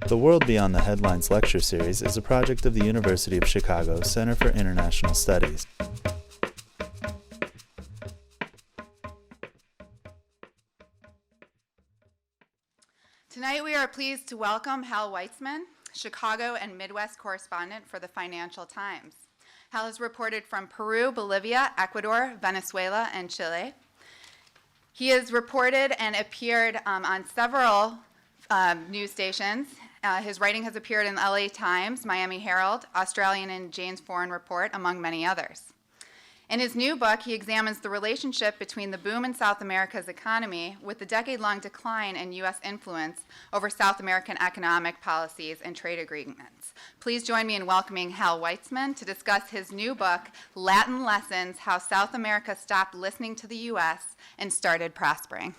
The World Beyond the Headlines lecture series is a project of the University of Chicago Center for International Studies. Tonight we are pleased to welcome Hal Weitzman, Chicago and Midwest correspondent for the Financial Times. Hal has reported from Peru, Bolivia, Ecuador, Venezuela, and Chile. He has reported and appeared on several news stations. His writing has appeared in the LA Times, Miami Herald, Australian and Jane's Foreign Report, among many others. In his new book, he examines the relationship between the boom in South America's economy with the decade-long decline in U.S. influence over South American economic policies and trade agreements. Please join me in welcoming Hal Weitzman to discuss his new book, Latin Lessons: How South America Stopped Listening to the U.S. and Started Prospering.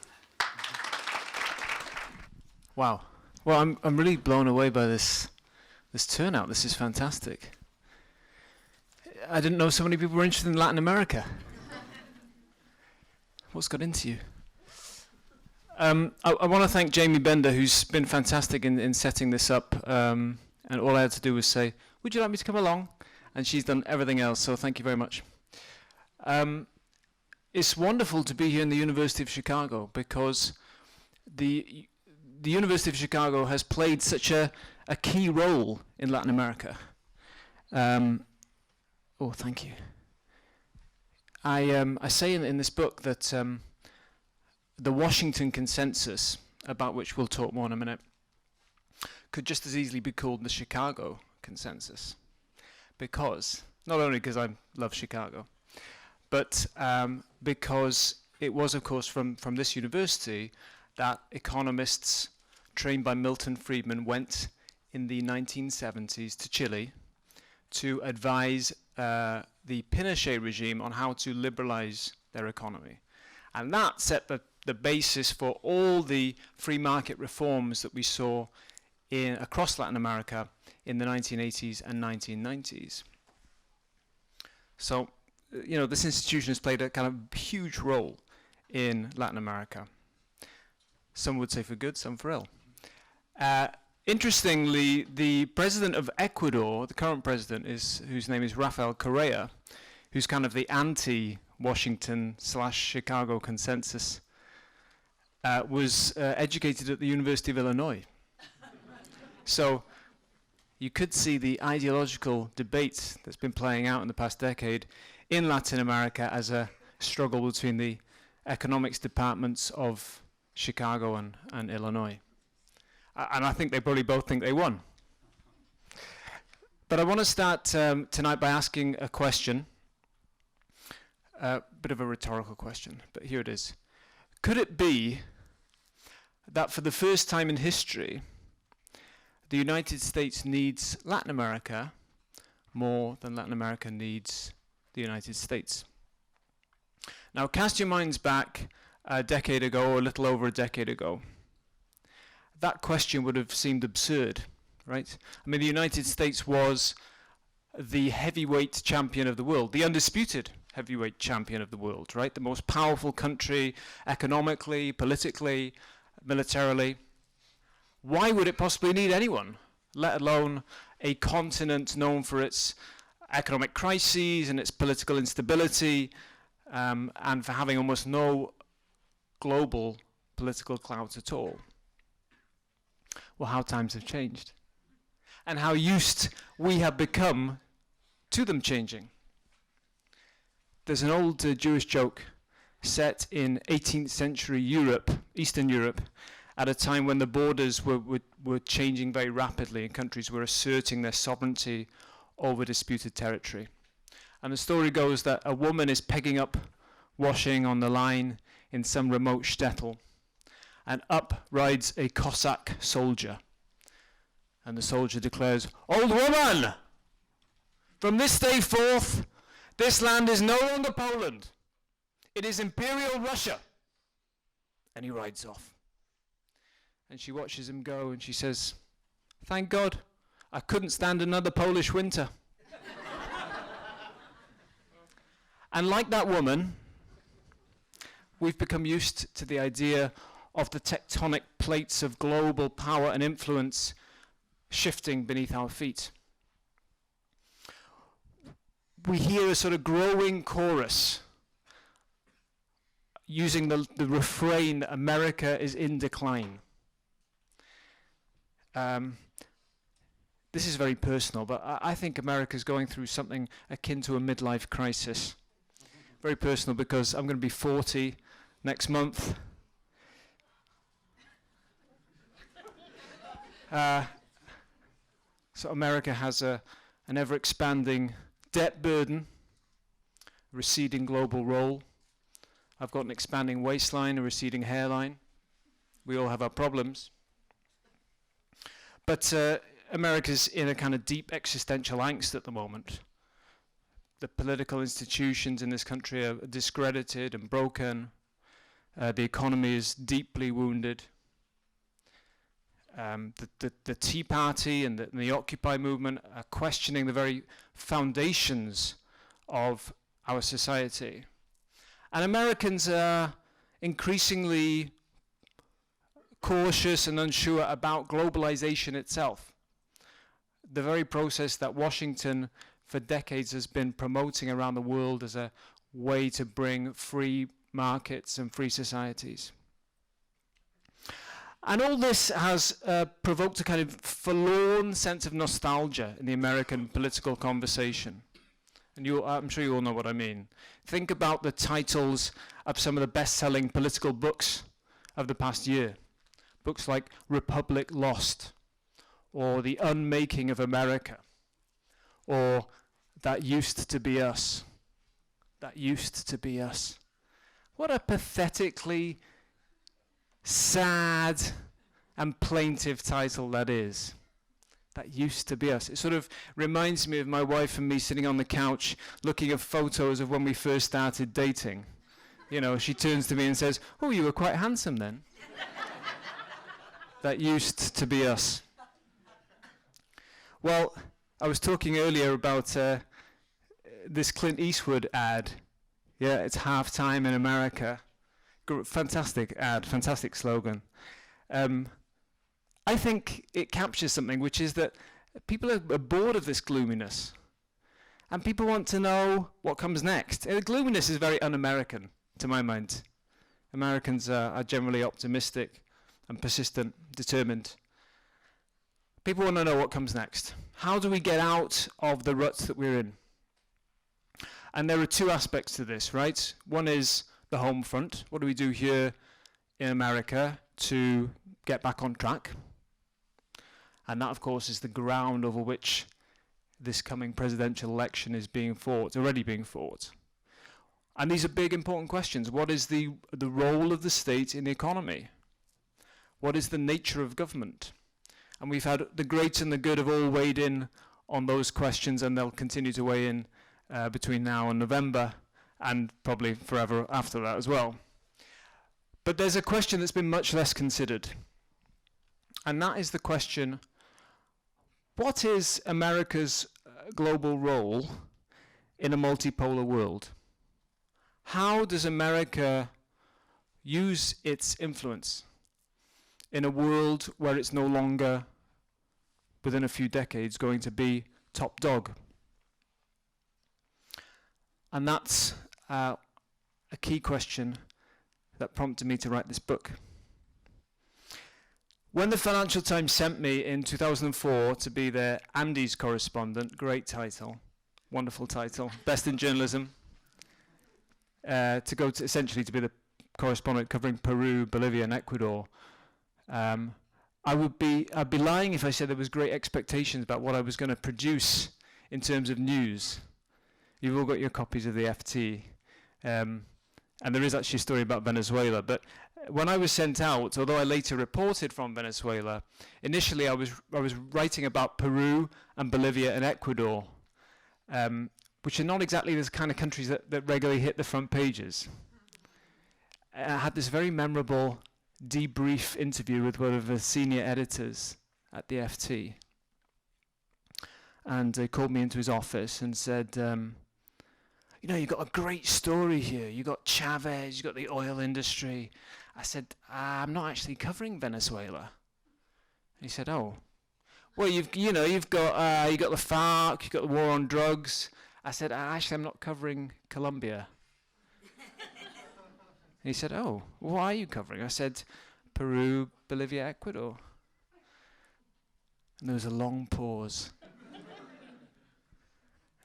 Wow. Well, I'm really blown away by this turnout. This is fantastic. I didn't know so many people were interested in Latin America. What's got into you? I want to thank Jamie Bender, who's been fantastic in setting this up. And all I had to do was say, would you like me to come along? And she's done everything else, so thank you very much. It's wonderful to be here in the University of Chicago because the University of Chicago has played such a key role in Latin America. Oh, thank you. I say in this book that the Washington Consensus, about which we'll talk more in a minute, could just as easily be called the Chicago Consensus. Because, not only because I love Chicago, but because it was, of course, from this university that economists trained by Milton Friedman went in the 1970s to Chile to advise the Pinochet regime on how to liberalize their economy. And that set the basis for all the free market reforms that we saw across Latin America in the 1980s and 1990s. So, this institution has played a kind of huge role in Latin America. Some would say for good, some for ill. Interestingly, the president of Ecuador, the current president, whose name is Rafael Correa, who's kind of the anti-Washington/Chicago consensus, was educated at the University of Illinois. So you could see the ideological debate that's been playing out in the past decade in Latin America as a struggle between the economics departments of Chicago and Illinois. And I think they probably both think they won. But I want to start tonight by asking a question, a bit of a rhetorical question, but here it is. Could it be that for the first time in history, the United States needs Latin America more than Latin America needs the United States? Now cast your minds back a decade ago, or a little over a decade ago. That question would have seemed absurd, right? I mean, the United States was the heavyweight champion of the world, the undisputed heavyweight champion of the world, right? The most powerful country economically, politically, militarily. Why would it possibly need anyone, let alone a continent known for its economic crises and its political instability, and for having almost no global political clouds at all? Well, how times have changed, and how used we have become to them changing. There's an old Jewish joke set in 18th century Europe, Eastern Europe, at a time when the borders were changing very rapidly and countries were asserting their sovereignty over disputed territory. And the story goes that a woman is pegging up washing on the line in some remote shtetl, and up rides a Cossack soldier. And the soldier declares, "Old woman, from this day forth, this land is no longer Poland. It is Imperial Russia." And he rides off. And she watches him go and she says, "Thank God, I couldn't stand another Polish winter." And like that woman, we've become used to the idea of the tectonic plates of global power and influence shifting beneath our feet. We hear a sort of growing chorus using the refrain, America is in decline. This is very personal, but I think America is going through something akin to a midlife crisis. Very personal because I'm going to be 40 next month. So America has an ever-expanding debt burden, a receding global role. I've got an expanding waistline, a receding hairline. We all have our problems. But America's in a kind of deep existential angst at the moment. The political institutions in this country are discredited and broken. The economy is deeply wounded. The Tea Party and the Occupy movement are questioning the very foundations of our society. And Americans are increasingly cautious and unsure about globalization itself. The very process that Washington for decades has been promoting around the world as a way to bring free markets and free societies. And all this has provoked a kind of forlorn sense of nostalgia in the American political conversation. And I'm sure you all know what I mean. Think about the titles of some of the best-selling political books of the past year. Books like Republic Lost, or The Unmaking of America, or That Used to Be Us. That Used to Be Us. What a pathetically sad and plaintive title that is. That used to be us. It sort of reminds me of my wife and me sitting on the couch looking at photos of when we first started dating. You know, she turns to me and says, "Oh, you were quite handsome then." That used to be us. Well, I was talking earlier about this Clint Eastwood ad. Yeah, it's halftime in America. Fantastic ad, fantastic slogan. I think it captures something, which is that people are bored of this gloominess. And people want to know what comes next. The gloominess is very un-American, to my mind. Americans are generally optimistic and persistent, determined. People want to know what comes next. How do we get out of the ruts that we're in? And there are two aspects to this, right? One is the home front. What do we do here in America to get back on track? And that, of course, is the ground over which this coming presidential election is being fought, already being fought. And these are big, important questions. What is the role of the state in the economy? What is the nature of government? And we've had the great and the good have all weighed in on those questions, and they'll continue to weigh in between now and November, and probably forever after that as well. But there's a question that's been much less considered. And that is the question, what is America's global role in a multipolar world? How does America use its influence in a world where it's no longer, within a few decades, going to be top dog? And that's a key question that prompted me to write this book. When the Financial Times sent me in 2004 to be their Andes correspondent, great title, wonderful title, best in journalism, to go to essentially to be the correspondent covering Peru, Bolivia, and Ecuador, I'd be lying if I said there was great expectations about what I was going to produce in terms of news. You've all got your copies of the FT, and there is actually a story about Venezuela, but when I was sent out, although I later reported from Venezuela, initially I was writing about Peru and Bolivia and Ecuador, which are not exactly the kind of countries that regularly hit the front pages. I had this very memorable debrief interview with one of the senior editors at the FT. And he called me into his office and said, you know, you've got a great story here. You've got Chavez, you've got the oil industry. I said, I'm not actually covering Venezuela. He said, oh, well, you've got the FARC, you've got the war on drugs. I said, actually, I'm not covering Colombia. And he said, oh, what are you covering? I said, Peru, Bolivia, Ecuador. And there was a long pause.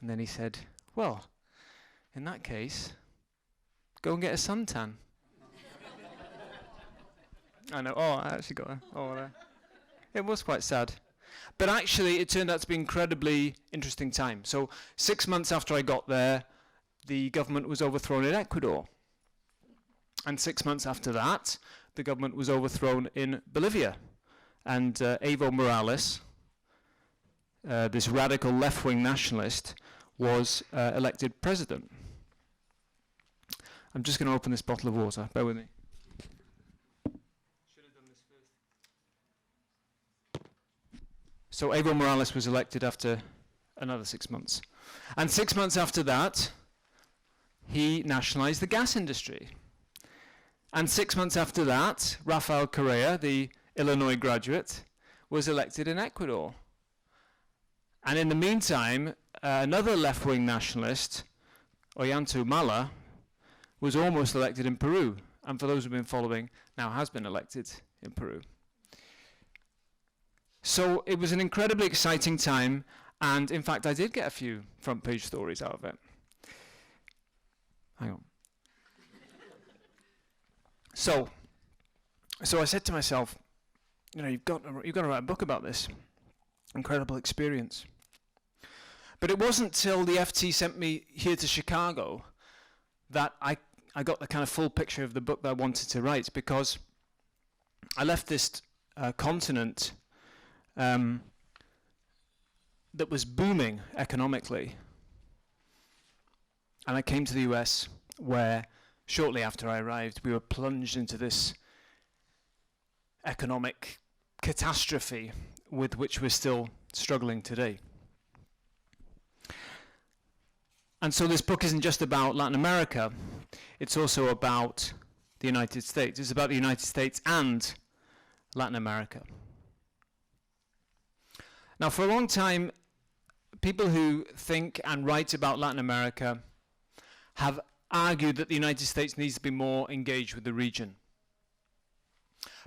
And then he said, well, in that case, go and get a suntan. I know, I actually got a, it was quite sad. But actually, it turned out to be an incredibly interesting time. So 6 months after I got there, the government was overthrown in Ecuador. And 6 months after that, the government was overthrown in Bolivia. And Evo Morales, this radical left-wing nationalist, was elected president. I'm just going to open this bottle of water. Bear with me. Should have done this first. So Evo Morales was elected after another 6 months. And 6 months after that, he nationalized the gas industry. And 6 months after that, Rafael Correa, the Illinois graduate, was elected in Ecuador. And in the meantime, another left-wing nationalist, Ollanta, was almost elected in Peru. And for those who've been following, now has been elected in Peru. So it was an incredibly exciting time. And in fact, I did get a few front-page stories out of it. Hang on. So I said to myself, you've got to write a book about this incredible experience. But it wasn't till the FT sent me here to Chicago that I got the kind of full picture of the book that I wanted to write, because I left this continent that was booming economically, and I came to the US, where shortly after I arrived, we were plunged into this economic catastrophe with which we're still struggling today. And so this book isn't just about Latin America, it's also about the United States. It's about the United States and Latin America. Now, for a long time, people who think and write about Latin America have argued that the United States needs to be more engaged with the region.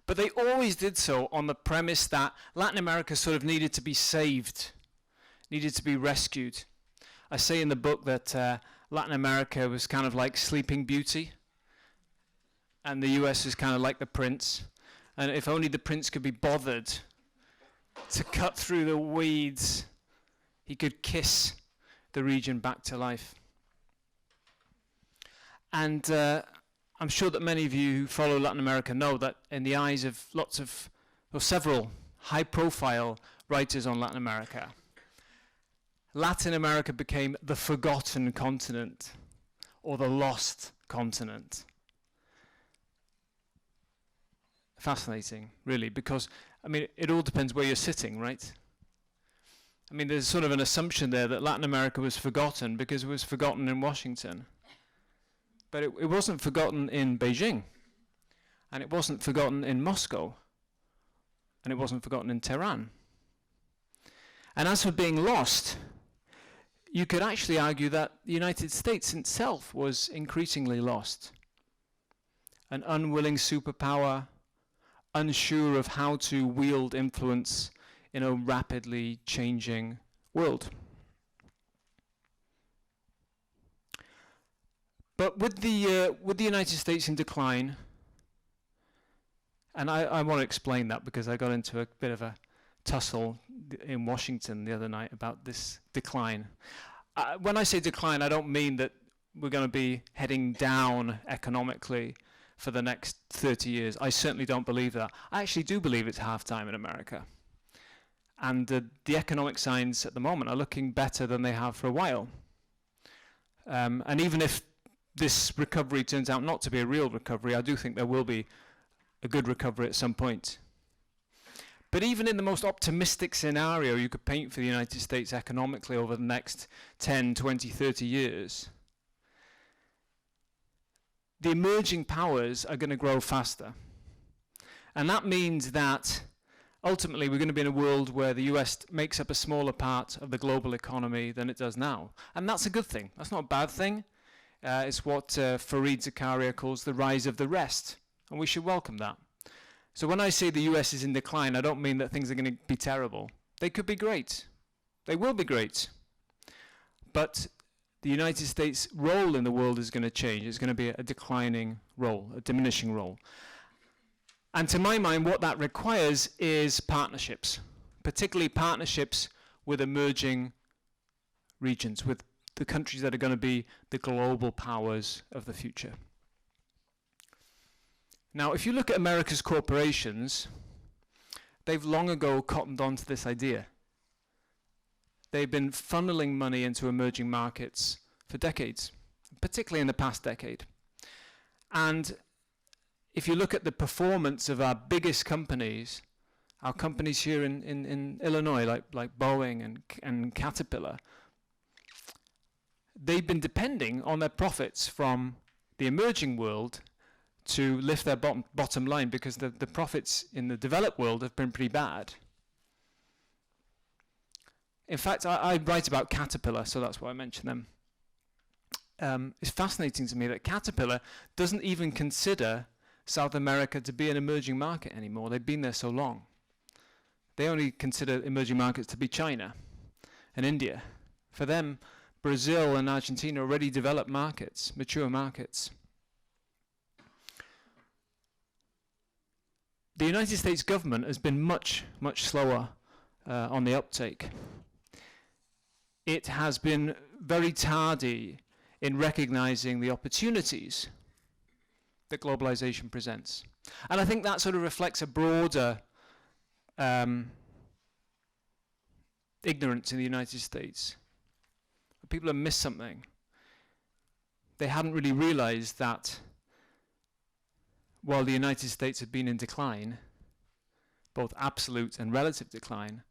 But they always did so on the premise that Latin America sort of needed to be saved, needed to be rescued. I say in the book that Latin America was kind of like Sleeping Beauty, and the US is kind of like the prince. And if only the prince could be bothered to cut through the weeds, he could kiss the region back to life. And I'm sure that many of you who follow Latin America know that in the eyes of several high-profile writers on Latin America, Latin America became the forgotten continent, or the lost continent. Fascinating, really, because, it all depends where you're sitting, right? There's sort of an assumption there that Latin America was forgotten because it was forgotten in Washington. But it wasn't forgotten in Beijing, and it wasn't forgotten in Moscow, and it wasn't forgotten in Tehran. And as for being lost, you could actually argue that the United States itself was increasingly lost. An unwilling superpower, unsure of how to wield influence in a rapidly changing world. But with the United States in decline, and I want to explain that because I got into a bit of a tussle in Washington the other night about this decline. When I say decline, I don't mean that we're going to be heading down economically for the next 30 years. I certainly don't believe that. I actually do believe it's half-time in America. And the economic signs at the moment are looking better than they have for a while. And even if this recovery turns out not to be a real recovery, I do think there will be a good recovery at some point. But even in the most optimistic scenario you could paint for the United States economically over the next 10, 20, 30 years, the emerging powers are going to grow faster. And that means that ultimately we're going to be in a world where the US makes up a smaller part of the global economy than it does now. And that's a good thing. That's not a bad thing. It's what Fareed Zakaria calls the rise of the rest. And we should welcome that. So when I say the US is in decline, I don't mean that things are going to be terrible. They could be great. They will be great. But the United States' role in the world is going to change. It's going to be a declining role, a diminishing role. And to my mind, what that requires is partnerships, particularly partnerships with emerging regions, with the countries that are going to be the global powers of the future. Now, if you look at America's corporations, they've long ago cottoned on to this idea. They've been funneling money into emerging markets for decades, particularly in the past decade. And if you look at the performance of our biggest companies, our companies here in Illinois, like Boeing and Caterpillar, they've been depending on their profits from the emerging world to lift their bottom line, because the profits in the developed world have been pretty bad. In fact, I write about Caterpillar, so that's why I mention them. It's fascinating to me that Caterpillar doesn't even consider South America to be an emerging market anymore. They've been there so long. They only consider emerging markets to be China and India. For them, Brazil and Argentina are already developed markets, mature markets. The United States government has been much, much slower on the uptake. It has been very tardy in recognizing the opportunities that globalization presents. And I think that sort of reflects a broader ignorance in the United States. People have missed something. They hadn't really realized that while the United States had been in decline, both absolute and relative decline,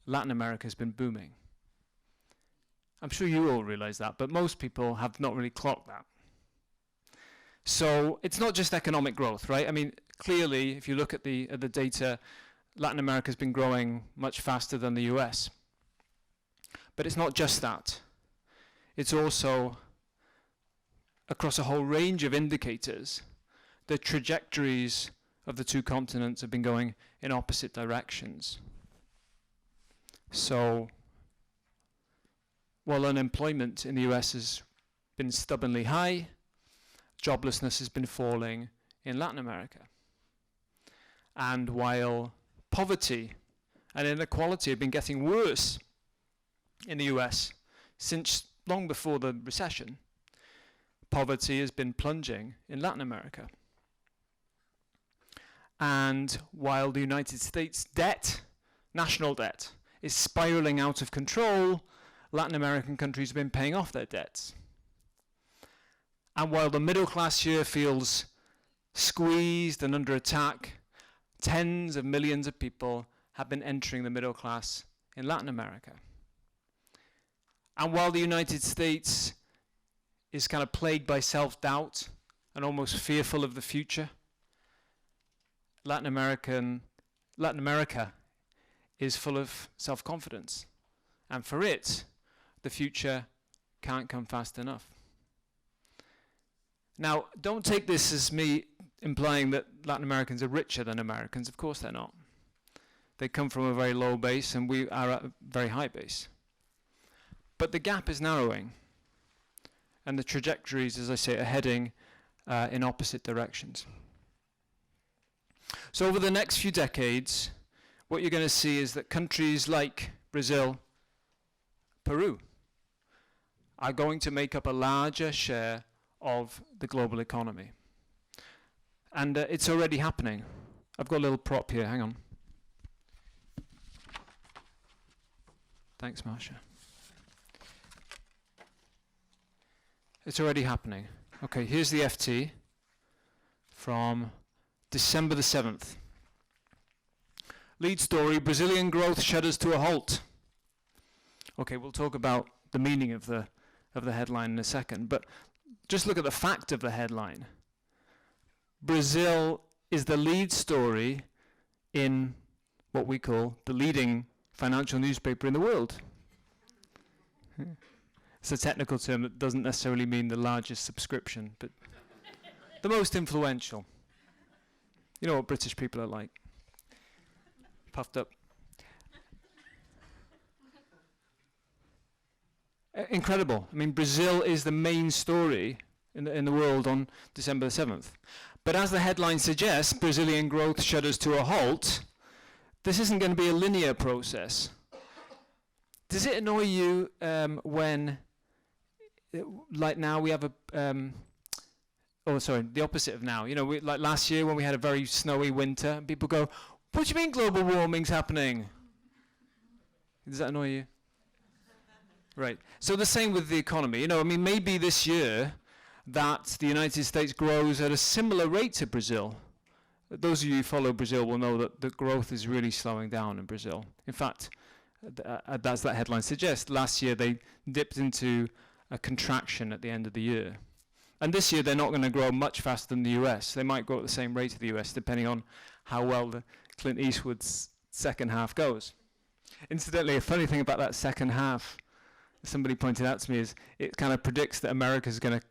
Latin America has been booming. I'm sure you all realize that, but most people have not really clocked that. So it's not just economic growth, right? I mean, clearly, if you look at the data, Latin America has been growing much faster than the US. But it's not just that. It's also, across a whole range of indicators, the trajectories of the two continents have been going in opposite directions. So, while unemployment in the US has been stubbornly high, joblessness has been falling in Latin America. And while poverty and inequality have been getting worse in the US since long before the recession, poverty has been plunging in Latin America. And while the United States debt, national debt, is spiraling out of control, Latin American countries have been paying off their debts. And while the middle class here feels squeezed and under attack, tens of millions of people have been entering the middle class in Latin America. And while the United States is kind of plagued by self-doubt and almost fearful of the future, Latin America is full of self-confidence. And for it, the future can't come fast enough. Now, don't take this as me implying that Latin Americans are richer than Americans. Of course they're not. They come from a very low base and we are at a very high base. But the gap is narrowing. And the trajectories, as I say, are heading in opposite directions. So over the next few decades, what you're going to see is that countries like Brazil, Peru, are going to make up a larger share of the global economy. And it's already happening. I've got a little prop here, hang on. Thanks, Marsha. It's already happening. Okay, here's the FT from December the 7th. Lead story, Brazilian growth shudders to a halt. Okay, we'll talk about the meaning of the headline in a second, but just look at the fact of the headline. Brazil is the lead story in what we call the leading financial newspaper in the world. It's a technical term that doesn't necessarily mean the largest subscription, but the most influential. You know what British people are like. Puffed up. Incredible. I mean, Brazil is the main story in the world on December the 7th. But as the headline suggests, Brazilian growth shudders to a halt. This isn't going to be a linear process. Does it annoy you when, like now, we have a... the opposite of now. You know, like last year when we had a very snowy winter, and people go, what do you mean global warming's happening? Does that annoy you? Right. So the same with the economy. You know, I mean, maybe this year that the United States grows at a similar rate to Brazil. Those of you who follow Brazil will know that the growth is really slowing down in Brazil. In fact, as that headline suggests, last year they dipped into a contraction at the end of the year. And this year they're not going to grow much faster than the US. They might grow at the same rate as the US, depending on how well the Clint Eastwood's second half goes. Incidentally, a funny thing about that second half, somebody pointed out to me, is it kind of predicts that America is going to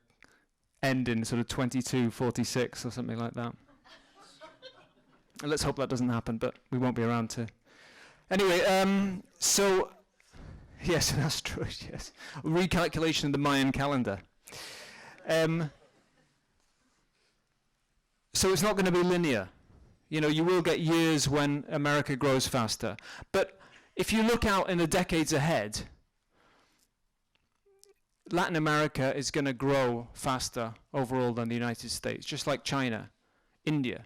end in sort of 2246 or something like that. And let's hope that doesn't happen, but we won't be around to. Anyway, so, yes, that's true, yes. Recalculation of the Mayan calendar. So it's not going to be linear. You know, you will get years when America grows faster. But if you look out in the decades ahead, Latin America is going to grow faster overall than the United States, just like China, India,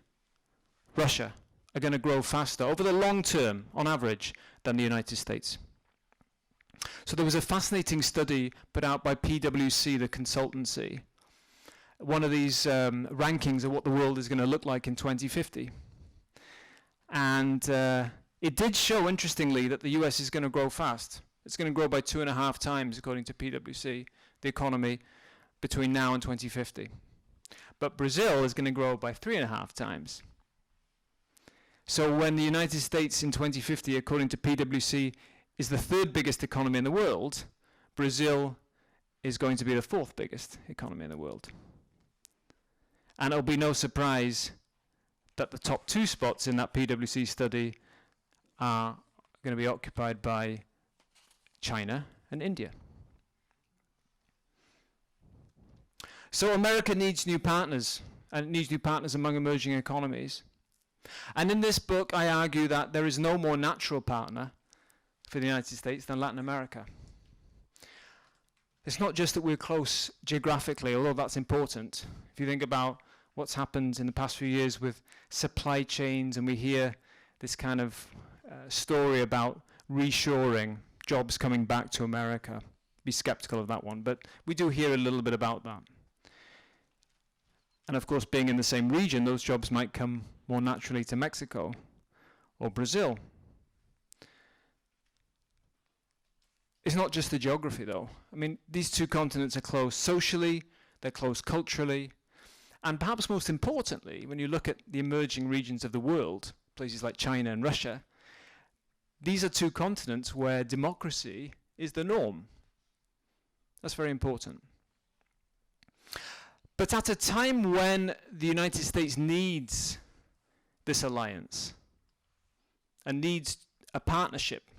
Russia are going to grow faster over the long term, on average, than the United States. So there was a fascinating study put out by PwC, the consultancy, one of these rankings of what the world is going to look like in 2050. And it did show, interestingly, that the US is going to grow fast. It's going to grow by 2.5 times, according to PwC, the economy, between now and 2050. But Brazil is going to grow by 3.5 times. So when the United States in 2050, according to PwC, is the 3rd biggest economy in the world, Brazil is going to be the 4th biggest economy in the world. And it'll be no surprise that the top 2 spots in that PwC study are going to be occupied by China and India. So America needs new partners, and it needs new partners among emerging economies. And in this book, I argue that there is no more natural partner for the United States than Latin America. It's not just that we're close geographically, although that's important. If you think about what's happened in the past few years with supply chains, and we hear this kind of story about reshoring, jobs coming back to America. Be skeptical of that one, but we do hear a little bit about that. And of course, being in the same region, those jobs might come more naturally to Mexico or Brazil. It's not just the geography, though. I mean, these two continents are close socially, they're close culturally, and perhaps most importantly, when you look at the emerging regions of the world, places like China and Russia, these are two continents where democracy is the norm. That's very important. But at a time when the United States needs this alliance and needs a partnership,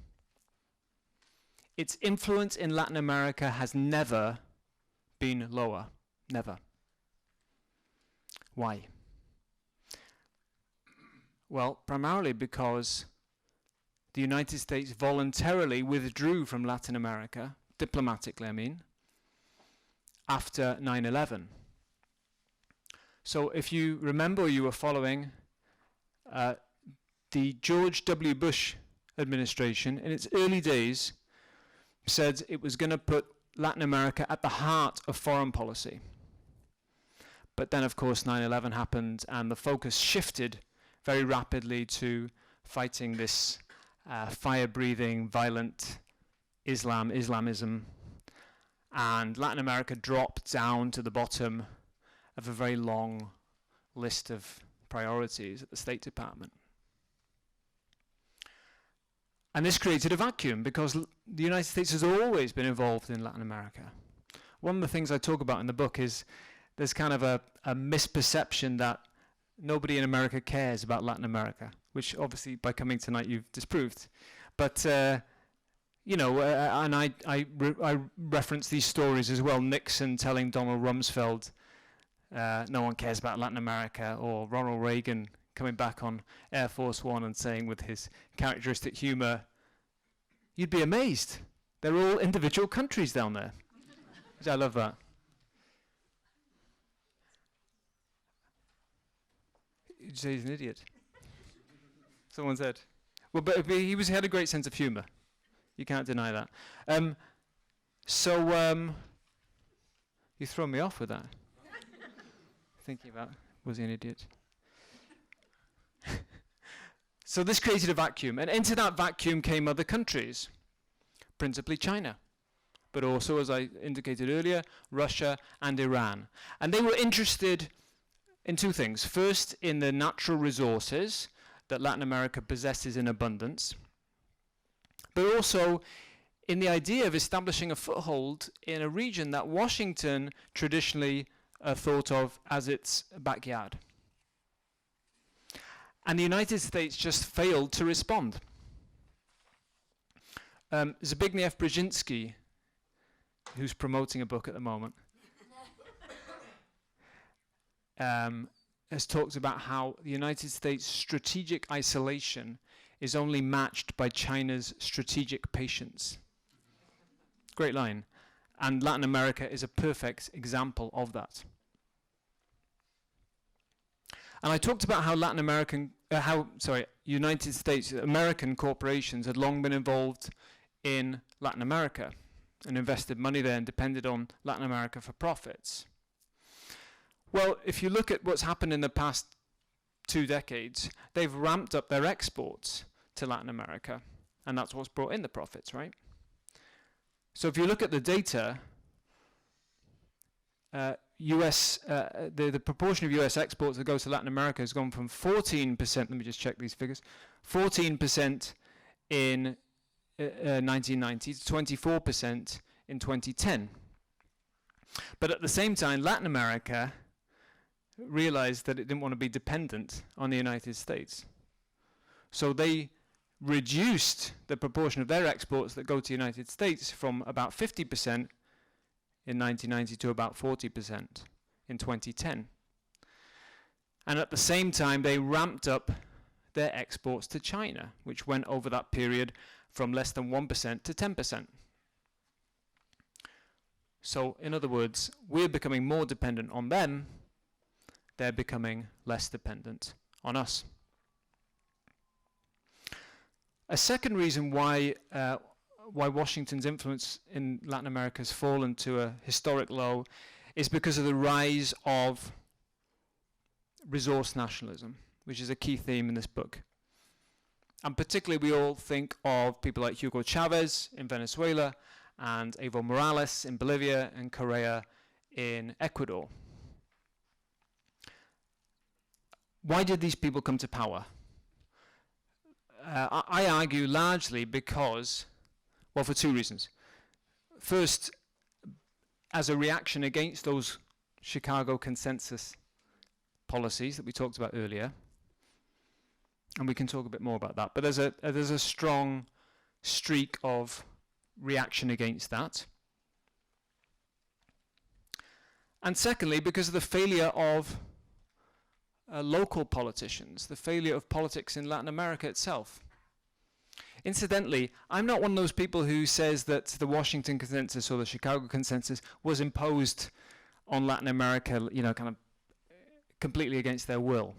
its influence in Latin America has never been lower. Never. Why? Well, primarily because the United States voluntarily withdrew from Latin America, diplomatically I mean, after 9/11. So if you remember, or you were following, the George W. Bush administration in its early days said it was going to put Latin America at the heart of foreign policy. But then, of course, 9/11 happened, and the focus shifted very rapidly to fighting this fire-breathing, violent Islamism, and Latin America dropped down to the bottom of a very long list of priorities at the State Department. And this created a vacuum because the United States has always been involved in Latin America. One of the things I talk about in the book is there's kind of a misperception that nobody in America cares about Latin America, which obviously by coming tonight you've disproved. But, and I reference these stories as well. Nixon telling Donald Rumsfeld, no one cares about Latin America, or Ronald Reagan coming back on Air Force One and saying with his characteristic humor, you'd be amazed. They're all individual countries down there. Which I love that. You'd say he's an idiot. Someone said. Well, but he had a great sense of humor. You can't deny that. You throw me off with that. Thinking about, was he an idiot? So this created a vacuum, and into that vacuum came other countries, principally China, but also, as I indicated earlier, Russia and Iran. And they were interested in two things. First, in the natural resources that Latin America possesses in abundance, but also in the idea of establishing a foothold in a region that Washington traditionally thought of as its backyard. And the United States just failed to respond. Zbigniew Brzezinski, who's promoting a book at the moment, has talked about how the United States' strategic isolation is only matched by China's strategic patience. Great line. And Latin America is a perfect example of that. And I talked about how United States, American corporations had long been involved in Latin America and invested money there and depended on Latin America for profits. Well, if you look at what's happened in the past 2 decades, they've ramped up their exports to Latin America, and that's what's brought in the profits, right? So if you look at the data, the proportion of US exports that goes to Latin America has gone from 14%, let me just check these figures, 14% in 1990 to 24% in 2010. But at the same time, Latin America realized that it didn't want to be dependent on the United States. So they reduced the proportion of their exports that go to the United States from about 50% in 1990 to about 40% in 2010. And at the same time, they ramped up their exports to China, which went over that period from less than 1% to 10%. So, in other words, we're becoming more dependent on them, they're becoming less dependent on us. A second reason why Washington's influence in Latin America has fallen to a historic low is because of the rise of resource nationalism, which is a key theme in this book. And particularly we all think of people like Hugo Chavez in Venezuela and Evo Morales in Bolivia and Correa in Ecuador. Why did these people come to power? I argue largely because, well, for 2 reasons. First, as a reaction against those Chicago consensus policies that we talked about earlier, and we can talk a bit more about that, but there's a strong streak of reaction against that. And secondly, because of the failure of local politicians, the failure of politics in Latin America itself. Incidentally, I'm not one of those people who says that the Washington Consensus or the Chicago Consensus was imposed on Latin America, kind of completely against their will.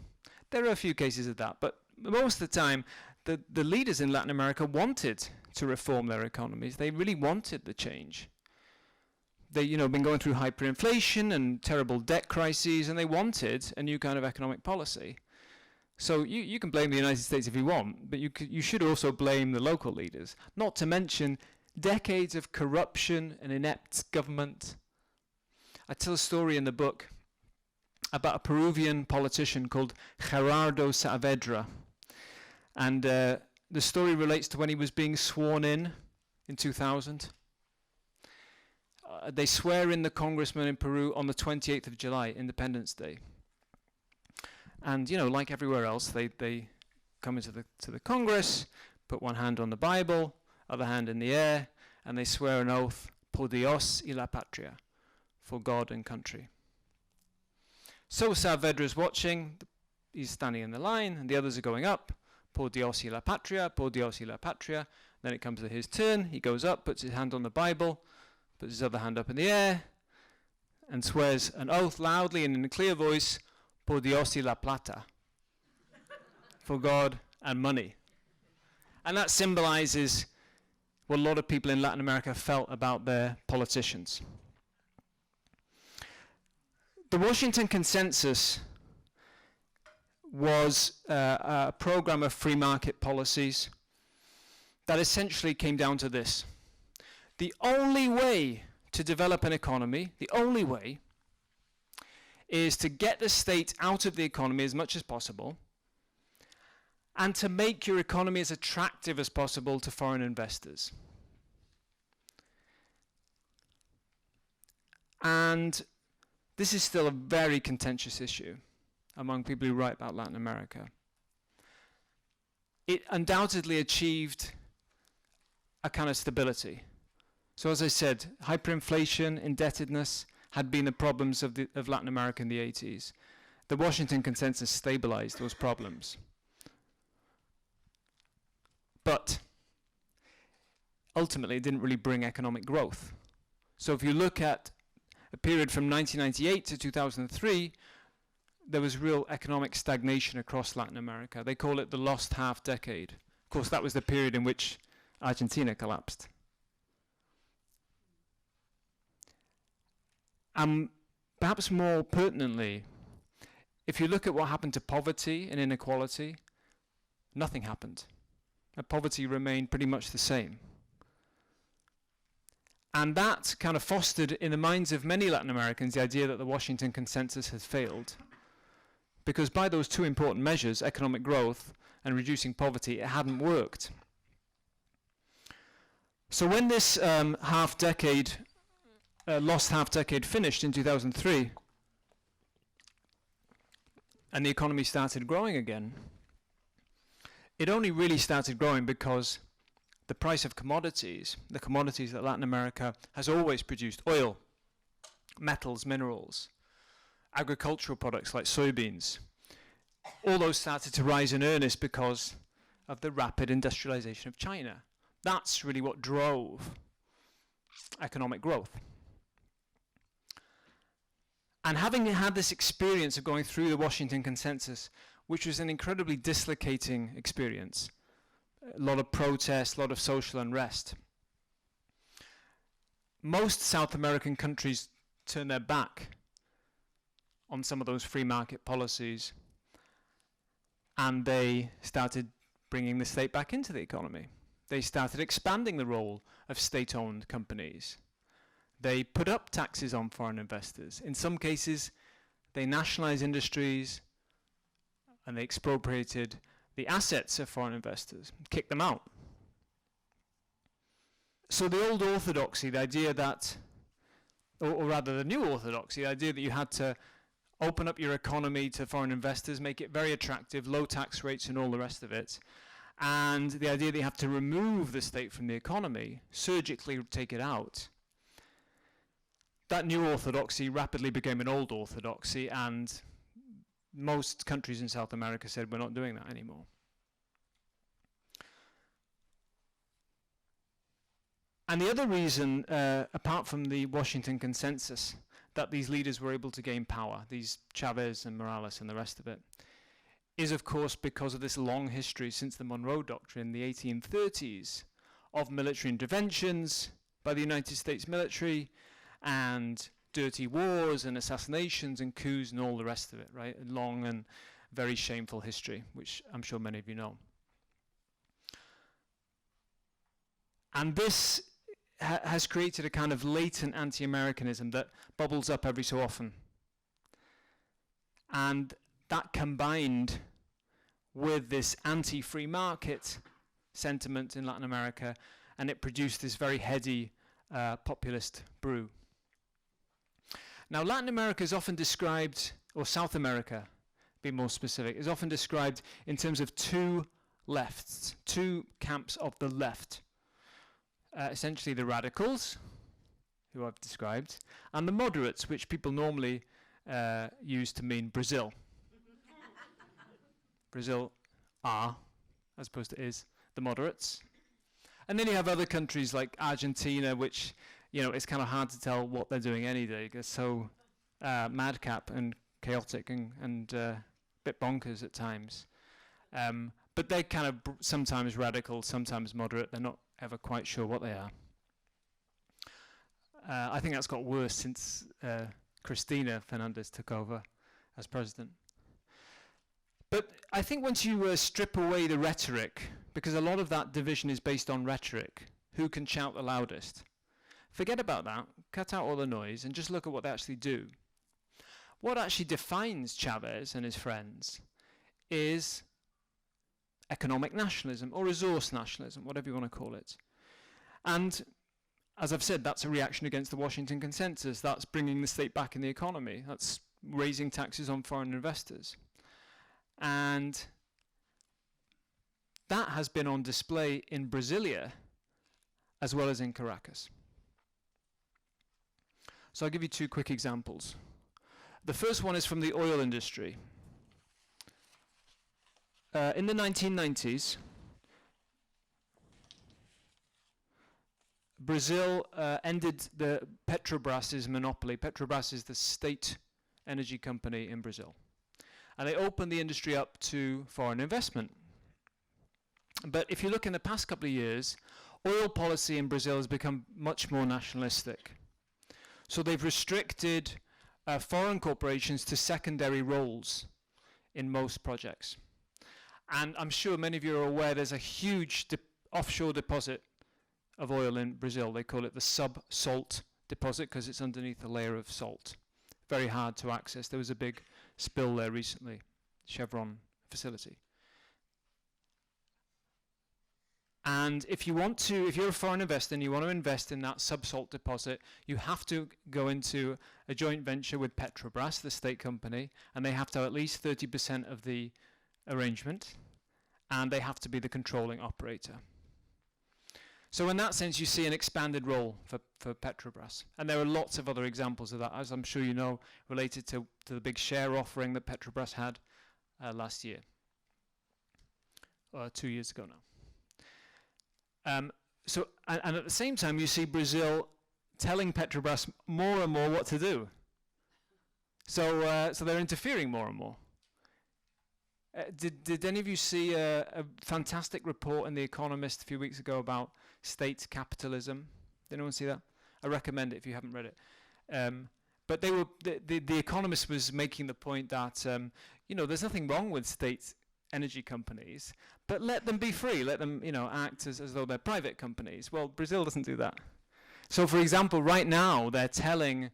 There are a few cases of that, but most of the time, the leaders in Latin America wanted to reform their economies. They really wanted the change. They, been going through hyperinflation and terrible debt crises, and they wanted a new kind of economic policy. So you can blame the United States if you want, but you should also blame the local leaders. Not to mention decades of corruption and inept government. I tell a story in the book about a Peruvian politician called Gerardo Saavedra. And the story relates to when he was being sworn in 2000. They swear in the congressman in Peru on the 28th of July, Independence Day. And, like everywhere else, they come into the Congress, put one hand on the Bible, other hand in the air, and they swear an oath, por Dios y la patria, for God and country. So Saavedra is watching, he's standing in the line, and the others are going up, por Dios y la patria, por Dios y la patria. Then it comes to his turn, he goes up, puts his hand on the Bible, puts his other hand up in the air, and swears an oath loudly and in a clear voice, por Dios y la plata, for God and money. And that symbolizes what a lot of people in Latin America felt about their politicians. The Washington Consensus was a program of free market policies that essentially came down to this. The only way to develop an economy, the only way, is to get the state out of the economy as much as possible and to make your economy as attractive as possible to foreign investors. And this is still a very contentious issue among people who write about Latin America. It undoubtedly achieved a kind of stability. So as I said, hyperinflation, indebtedness had been the problems of Latin America in the 80s. The Washington Consensus stabilized those problems. But ultimately, it didn't really bring economic growth. So if you look at a period from 1998 to 2003, there was real economic stagnation across Latin America. They call it the lost half decade. Of course, that was the period in which Argentina collapsed. Perhaps more pertinently, if you look at what happened to poverty and inequality, nothing happened. Poverty remained pretty much the same. And that kind of fostered in the minds of many Latin Americans the idea that the Washington Consensus has failed. Because by those two important measures, economic growth and reducing poverty, it hadn't worked. So when this lost half decade finished in 2003, and the economy started growing again, it only really started growing because the price of commodities, the commodities that Latin America has always produced, oil, metals, minerals, agricultural products like soybeans, all those started to rise in earnest because of the rapid industrialization of China. That's really what drove economic growth. And having had this experience of going through the Washington Consensus, which was an incredibly dislocating experience, a lot of protests, a lot of social unrest, most South American countries turned their back on some of those free market policies, and they started bringing the state back into the economy. They started expanding the role of state-owned companies. They put up taxes on foreign investors. In some cases, they nationalized industries and they expropriated the assets of foreign investors, kicked them out. So the old orthodoxy, the idea that, or rather the new orthodoxy, the idea that you had to open up your economy to foreign investors, make it very attractive, low tax rates and all the rest of it, and the idea that you have to remove the state from the economy, surgically take it out, that new orthodoxy rapidly became an old orthodoxy, and most countries in South America said, we're not doing that anymore. And the other reason, apart from the Washington Consensus, that these leaders were able to gain power, these Chavez and Morales and the rest of it, is of course because of this long history since the Monroe Doctrine in the 1830s of military interventions by the United States military and dirty wars and assassinations and coups and all the rest of it, right? A long and very shameful history, which I'm sure many of you know. And this has created a kind of latent anti-Americanism that bubbles up every so often. And that combined with this anti-free market sentiment in Latin America, and it produced this very heady populist brew. Now, Latin America is often described, or South America, be more specific, is often described in terms of two lefts, two camps of the left. Essentially the radicals, who I've described, and the moderates, which people normally use to mean Brazil. Brazil are, as opposed to is, the moderates. And then you have other countries like Argentina, which, you know, it's kind of hard to tell what they're doing any day. They're so madcap and chaotic and a bit bonkers at times. But they're kind of sometimes radical, sometimes moderate. They're not ever quite sure what they are. I think that's got worse since Cristina Fernandez took over as president. But I think once you strip away the rhetoric, because a lot of that division is based on rhetoric, who can shout the loudest, forget about that, cut out all the noise, and just look at what they actually do. What actually defines Chavez and his friends is economic nationalism, or resource nationalism, whatever you want to call it. And as I've said, that's a reaction against the Washington Consensus. That's bringing the state back in the economy. That's raising taxes on foreign investors. And that has been on display in Brasilia as well as in Caracas. So I'll give you two quick examples. The first one is from the oil industry. In the 1990s, Brazil ended the Petrobras's monopoly. Petrobras is the state energy company in Brazil. And they opened the industry up to foreign investment. But if you look in the past couple of years, oil policy in Brazil has become much more nationalistic. So they've restricted foreign corporations to secondary roles in most projects. And I'm sure many of you are aware there's a huge offshore deposit of oil in Brazil. They call it the sub-salt deposit because it's underneath a layer of salt. Very hard to access. There was a big spill there recently, Chevron facility. And if you're a foreign investor and you want to invest in that sub-salt deposit, you have to go into a joint venture with Petrobras, the state company, and they have to have at least 30% of the arrangement, and they have to be the controlling operator. So in that sense, you see an expanded role for Petrobras. And there are lots of other examples of that, as I'm sure you know, related to the big share offering that Petrobras had last year, 2 years ago now. And at the same time, you see Brazil telling Petrobras more and more what to do. So they're interfering more and more. Did any of you see a fantastic report in The Economist a few weeks ago about state capitalism? Did anyone see that? I recommend it if you haven't read it. But the Economist was making the point that there's nothing wrong with state energy companies, but let them be free. Let them act as though they're private companies. Well, Brazil doesn't do that. So, for example, right now they're telling.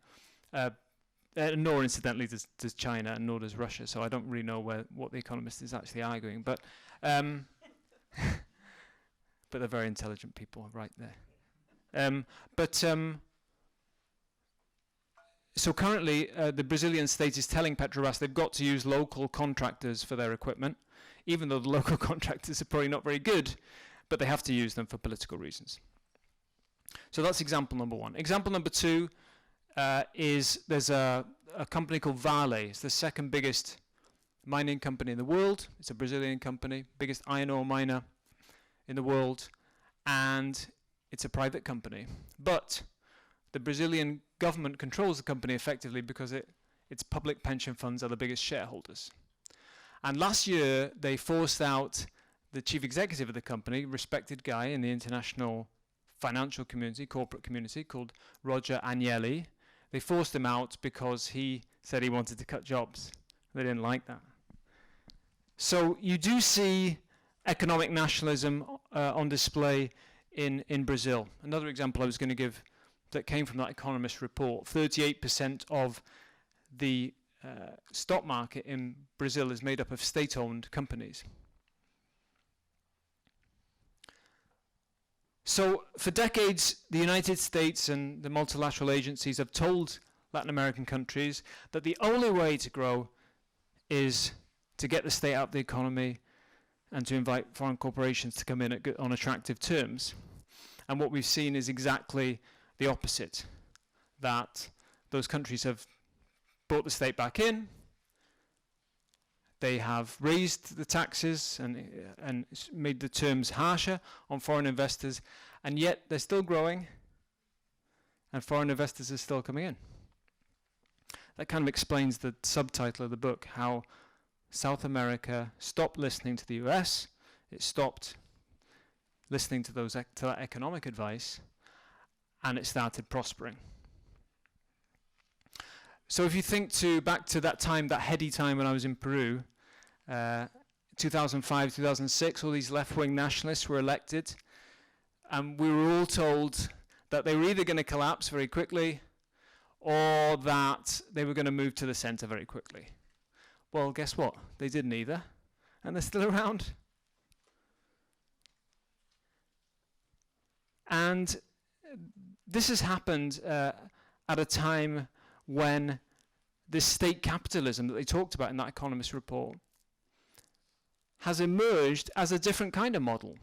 Nor incidentally does China, and nor does Russia, so I don't really know what The Economist is actually arguing, but but they're very intelligent people right there. So currently the Brazilian state is telling Petrobras they've got to use local contractors for their equipment, even though the local contractors are probably not very good, but they have to use them for political reasons. So that's example number one. Example number two is there's a company called Vale. It's the second biggest mining company in the world. It's a Brazilian company, biggest iron ore miner in the world, and it's a private company. But the Brazilian government controls the company effectively because its public pension funds are the biggest shareholders. And last year, they forced out the chief executive of the company, respected guy in the international financial community, corporate community, called Roger Agnelli. They forced him out because he said he wanted to cut jobs. They didn't like that. So you do see economic nationalism on display in Brazil. Another example I was going to give that came from that Economist report, 38% of the stock market in Brazil is made up of state-owned companies. So for decades, the United States and the multilateral agencies have told Latin American countries that the only way to grow is to get the state out of the economy and to invite foreign corporations to come in on attractive terms. And what we've seen is exactly the opposite, that those countries have brought the state back in, they have raised the taxes and made the terms harsher on foreign investors, and yet they're still growing and foreign investors are still coming in. That kind of explains the subtitle of the book, how South America stopped listening to the US, it stopped listening to that economic advice, and it started prospering. So if you think back to that time, that heady time when I was in Peru, 2005, 2006, all these left-wing nationalists were elected, and we were all told that they were either going to collapse very quickly or that they were going to move to the center very quickly. Well, guess what? They did neither, and they're still around. And this has happened at a time when this state capitalism that they talked about in that Economist report has emerged as a different kind of model.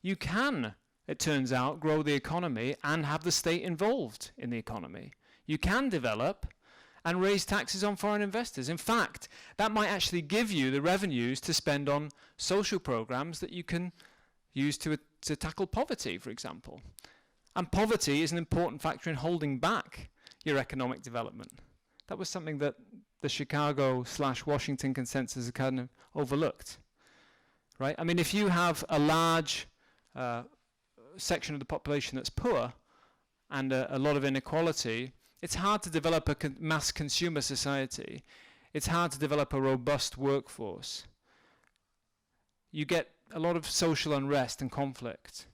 You can, it turns out, grow the economy and have the state involved in the economy. You can develop and raise taxes on foreign investors. In fact, that might actually give you the revenues to spend on social programs that you can use to tackle poverty, for example. And poverty is an important factor in holding back your economic development. That was something that the Chicago/Washington consensus has kind of overlooked, right? I mean, if you have a large section of the population that's poor and a lot of inequality, it's hard to develop a mass consumer society. It's hard to develop a robust workforce. You get a lot of social unrest and conflict.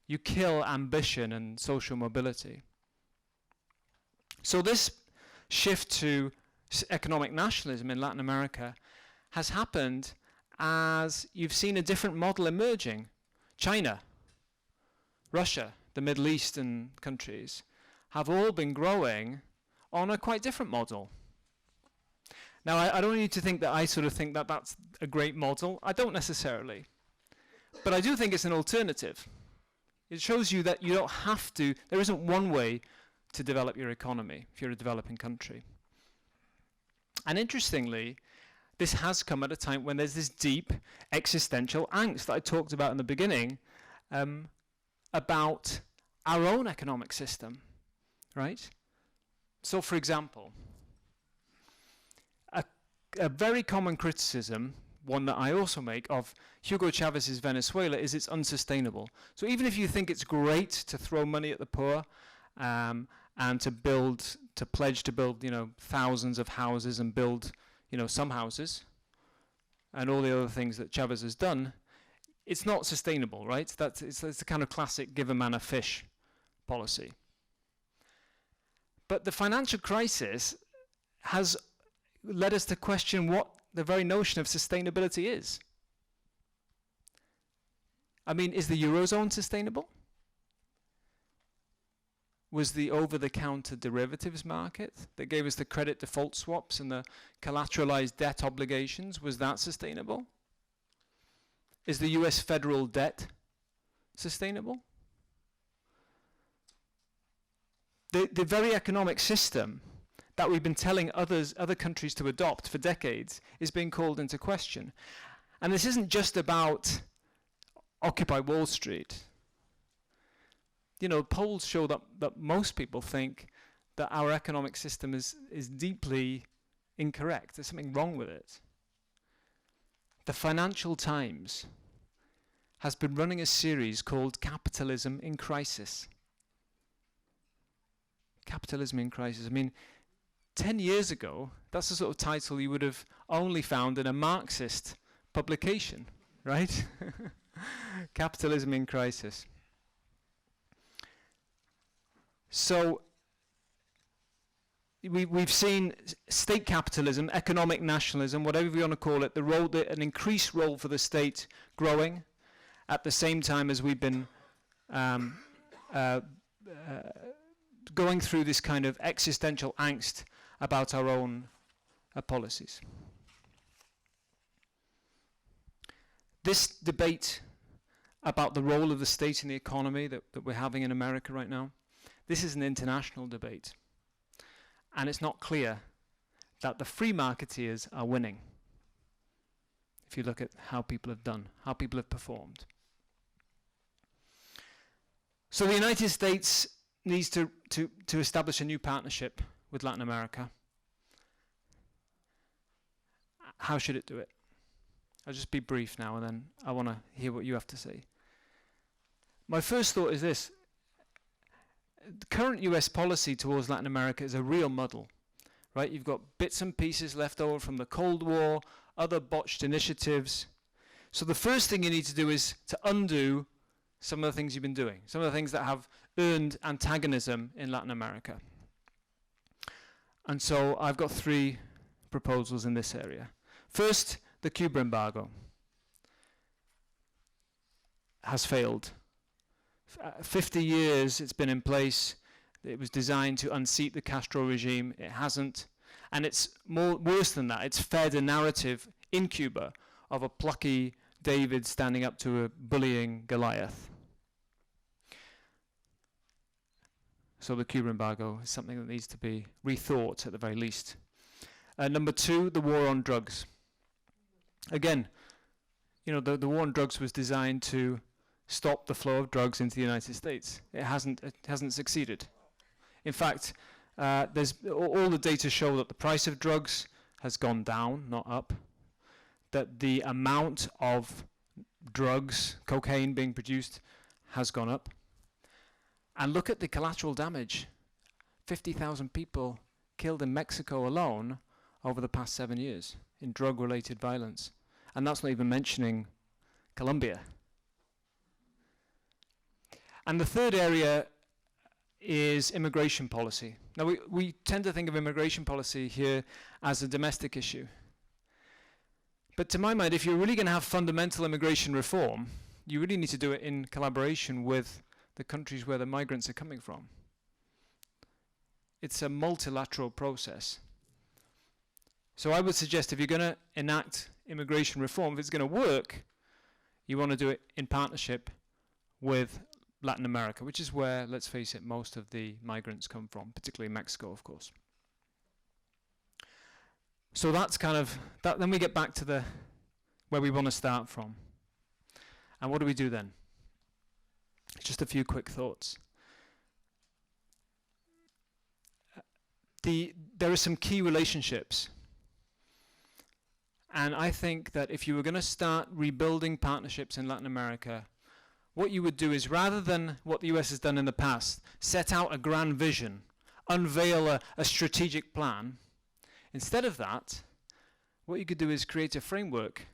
You kill ambition and social mobility. So this shift to economic nationalism in Latin America has happened as you've seen a different model emerging. China, Russia, the Middle Eastern countries have all been growing on a quite different model. Now, I don't want you to think that I sort of think that that's a great model. I don't necessarily. But I do think it's an alternative. It shows you that you don't have to, there isn't one way to develop your economy if you're a developing country. And interestingly, this has come at a time when there's this deep existential angst that I talked about in the beginning about our own economic system, right? So for example, a very common criticism, one that I also make, of Hugo Chavez's Venezuela is it's unsustainable. So even if you think it's great to throw money at the poor and to pledge to build, thousands of houses and build, some houses and all the other things that Chavez has done, it's not sustainable, right? It's the kind of classic give a man a fish policy. But the financial crisis has led us to question what the very notion of sustainability is. I mean, is the Eurozone sustainable? Was the over-the-counter derivatives market that gave us the credit default swaps and the collateralized debt obligations, was that sustainable? Is the US federal debt sustainable? The very economic system that we've been telling other countries to adopt for decades is being called into question. And this isn't just about Occupy Wall Street. Polls show that most people think that our economic system is deeply incorrect. There's something wrong with it. The Financial Times has been running a series called Capitalism in Crisis. Capitalism in Crisis. I mean, 10 years ago, that's the sort of title you would have only found in a Marxist publication, right? Capitalism in Crisis. So we've seen state capitalism, economic nationalism, whatever you want to call it, an increased role for the state growing, at the same time as we've been going through this kind of existential angst about our own policies. This debate about the role of the state in the economy that we're having in America right now, this is an international debate. And it's not clear that the free marketeers are winning, if you look at how people have done, how people have performed. So the United States needs to establish a new partnership with Latin America. How should it do it? I'll just be brief now, and then I want to hear what you have to say. My first thought is this. The current US policy towards Latin America is a real muddle, right? You've got bits and pieces left over from the Cold War, other botched initiatives. So the first thing you need to do is to undo some of the things you've been doing, some of the things that have earned antagonism in Latin America. And so I've got 3 proposals in this area. First, the Cuba embargo has failed. 50 years it's been in place. It was designed to unseat the Castro regime. It hasn't. And it's worse than that. It's fed a narrative in Cuba of a plucky David standing up to a bullying Goliath. So the Cuba embargo is something that needs to be rethought at the very least. Number 2, the war on drugs. Again, you know, the war on drugs was designed to stop the flow of drugs into the United States. It hasn't succeeded. In fact, all the data show that the price of drugs has gone down, not up. That the amount of drugs, cocaine being produced, has gone up. And look at the collateral damage. 50,000 people killed in Mexico alone over the past 7 years in drug-related violence. And that's not even mentioning Colombia. And the third area is immigration policy. Now, we tend to think of immigration policy here as a domestic issue. But to my mind, if you're really going to have fundamental immigration reform, you really need to do it in collaboration with the countries where the migrants are coming from. It's a multilateral process. So I would suggest if you're going to enact immigration reform, if it's going to work, you want to do it in partnership with Latin America, which is where, let's face it, most of the migrants come from, particularly Mexico, of course. So that's kind of, then we get back to where we want to start from. And what do we do then? Just a few quick thoughts. There are some key relationships. And I think that if you were going to start rebuilding partnerships in Latin America, what you would do is, rather than what the US has done in the past, set out a grand vision, unveil a strategic plan, instead of that, what you could do is create a framework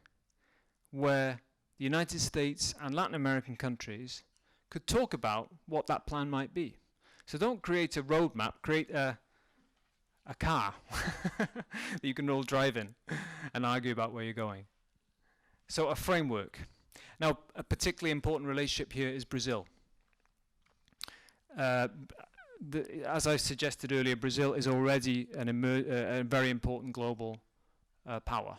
where the United States and Latin American countries could talk about what that plan might be. So don't create a roadmap, create a car that you can all drive in and argue about where you're going. So a framework. Now, a particularly important relationship here is Brazil. As I suggested earlier, Brazil is already a very important global power.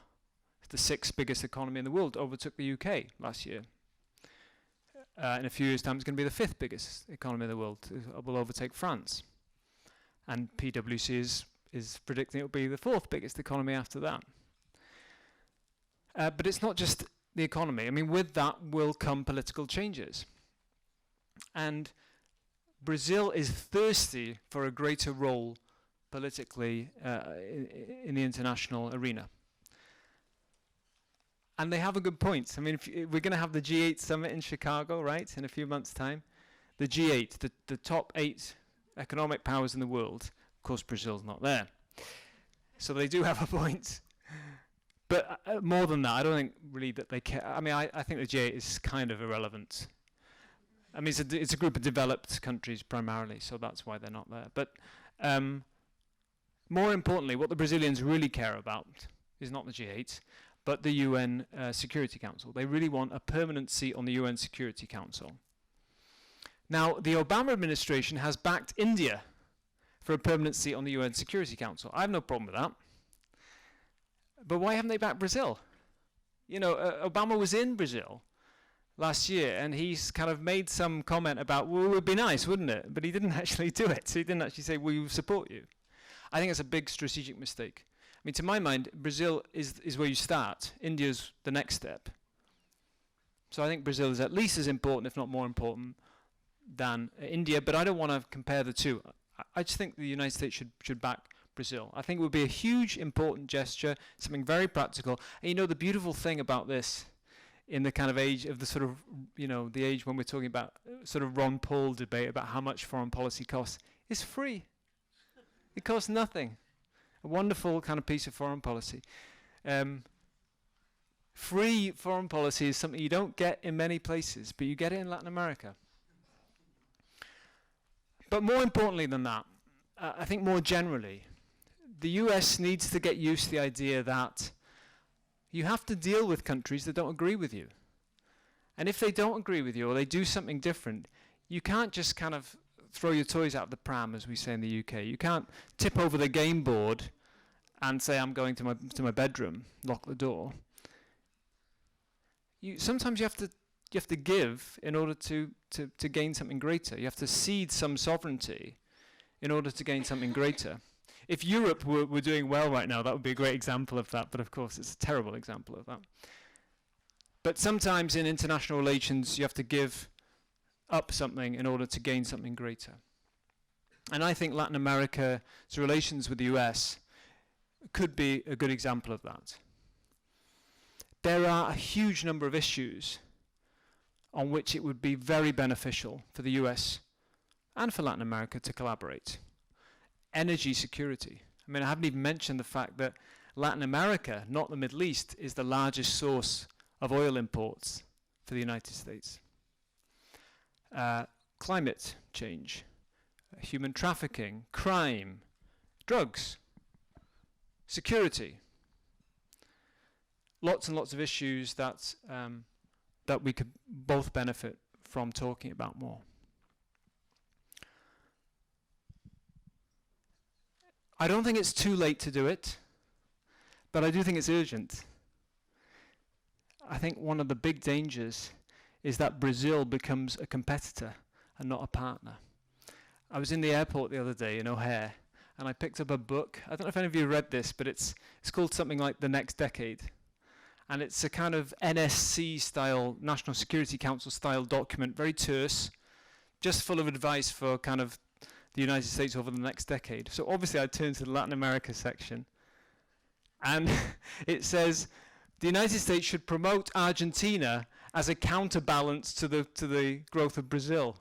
It's the 6th biggest economy in the world, overtook the UK last year. In a few years' time, it's going to be the 5th biggest economy in the world. It will overtake France. And PwC is predicting it will be the 4th biggest economy after that. But it's not just the economy. I mean, with that will come political changes. And Brazil is thirsty for a greater role politically in the international arena. And they have a good point. I mean, if we're going to have the G8 summit in Chicago, right, in a few months' time. The G8, the top 8 economic powers in the world. Of course, Brazil's not there. So they do have a point. But more than that, I don't think really that they care. I mean, I think the G8 is kind of irrelevant. I mean, it's a group of developed countries primarily, so that's why they're not there. But more importantly, what the Brazilians really care about is not the G8, but the UN Security Council. They really want a permanent seat on the UN Security Council. Now, the Obama administration has backed India for a permanent seat on the UN Security Council. I have no problem with that. But why haven't they backed Brazil? You know, Obama was in Brazil last year, and he's kind of made some comment about, well, it would be nice, wouldn't it? But he didn't actually do it. So he didn't actually say, we will support you. I think it's a big strategic mistake. I mean, to my mind, Brazil is where you start. India's the next step. So I think Brazil is at least as important, if not more important, than India. But I don't want to compare the two. I just think the United States should back Brazil. I think it would be a huge, important gesture, something very practical. And you know, the beautiful thing about this, in the kind of age of the sort of, you know, the age when we're talking about sort of Ron Paul debate about how much foreign policy costs, is free. It costs nothing. A wonderful kind of piece of foreign policy. Free foreign policy is something you don't get in many places, but you get it in Latin America. But more importantly than that, I think more generally, the US needs to get used to the idea that you have to deal with countries that don't agree with you. And if they don't agree with you or they do something different, you can't just kind of throw your toys out of the pram, as we say in the UK. You can't tip over the game board and say, I'm going to my bedroom, lock the door. Sometimes you have to give in order to gain something greater. You have to cede some sovereignty in order to gain something greater. If Europe were doing well right now, that would be a great example of that, but of course it's a terrible example of that. But sometimes in international relations, you have to give up something in order to gain something greater. And I think Latin America's relations with the US could be a good example of that. There are a huge number of issues on which it would be very beneficial for the US and for Latin America to collaborate. Energy security. I mean, I haven't even mentioned the fact that Latin America, not the Middle East, is the largest source of oil imports for the United States. Climate change, human trafficking, crime, drugs, security. Lots and lots of issues that we could both benefit from talking about more. I don't think it's too late to do it, but I do think it's urgent. I think one of the big dangers is that Brazil becomes a competitor and not a partner. I was in the airport the other day in O'Hare, and I picked up a book. I don't know if any of you read this, but it's called something like The Next Decade. And it's a kind of NSC-style, National Security Council-style document, very terse, just full of advice for kind of the United States over the next decade. So obviously I turned to the Latin America section, and it says, the United States should promote Argentina as a counterbalance to the growth of Brazil.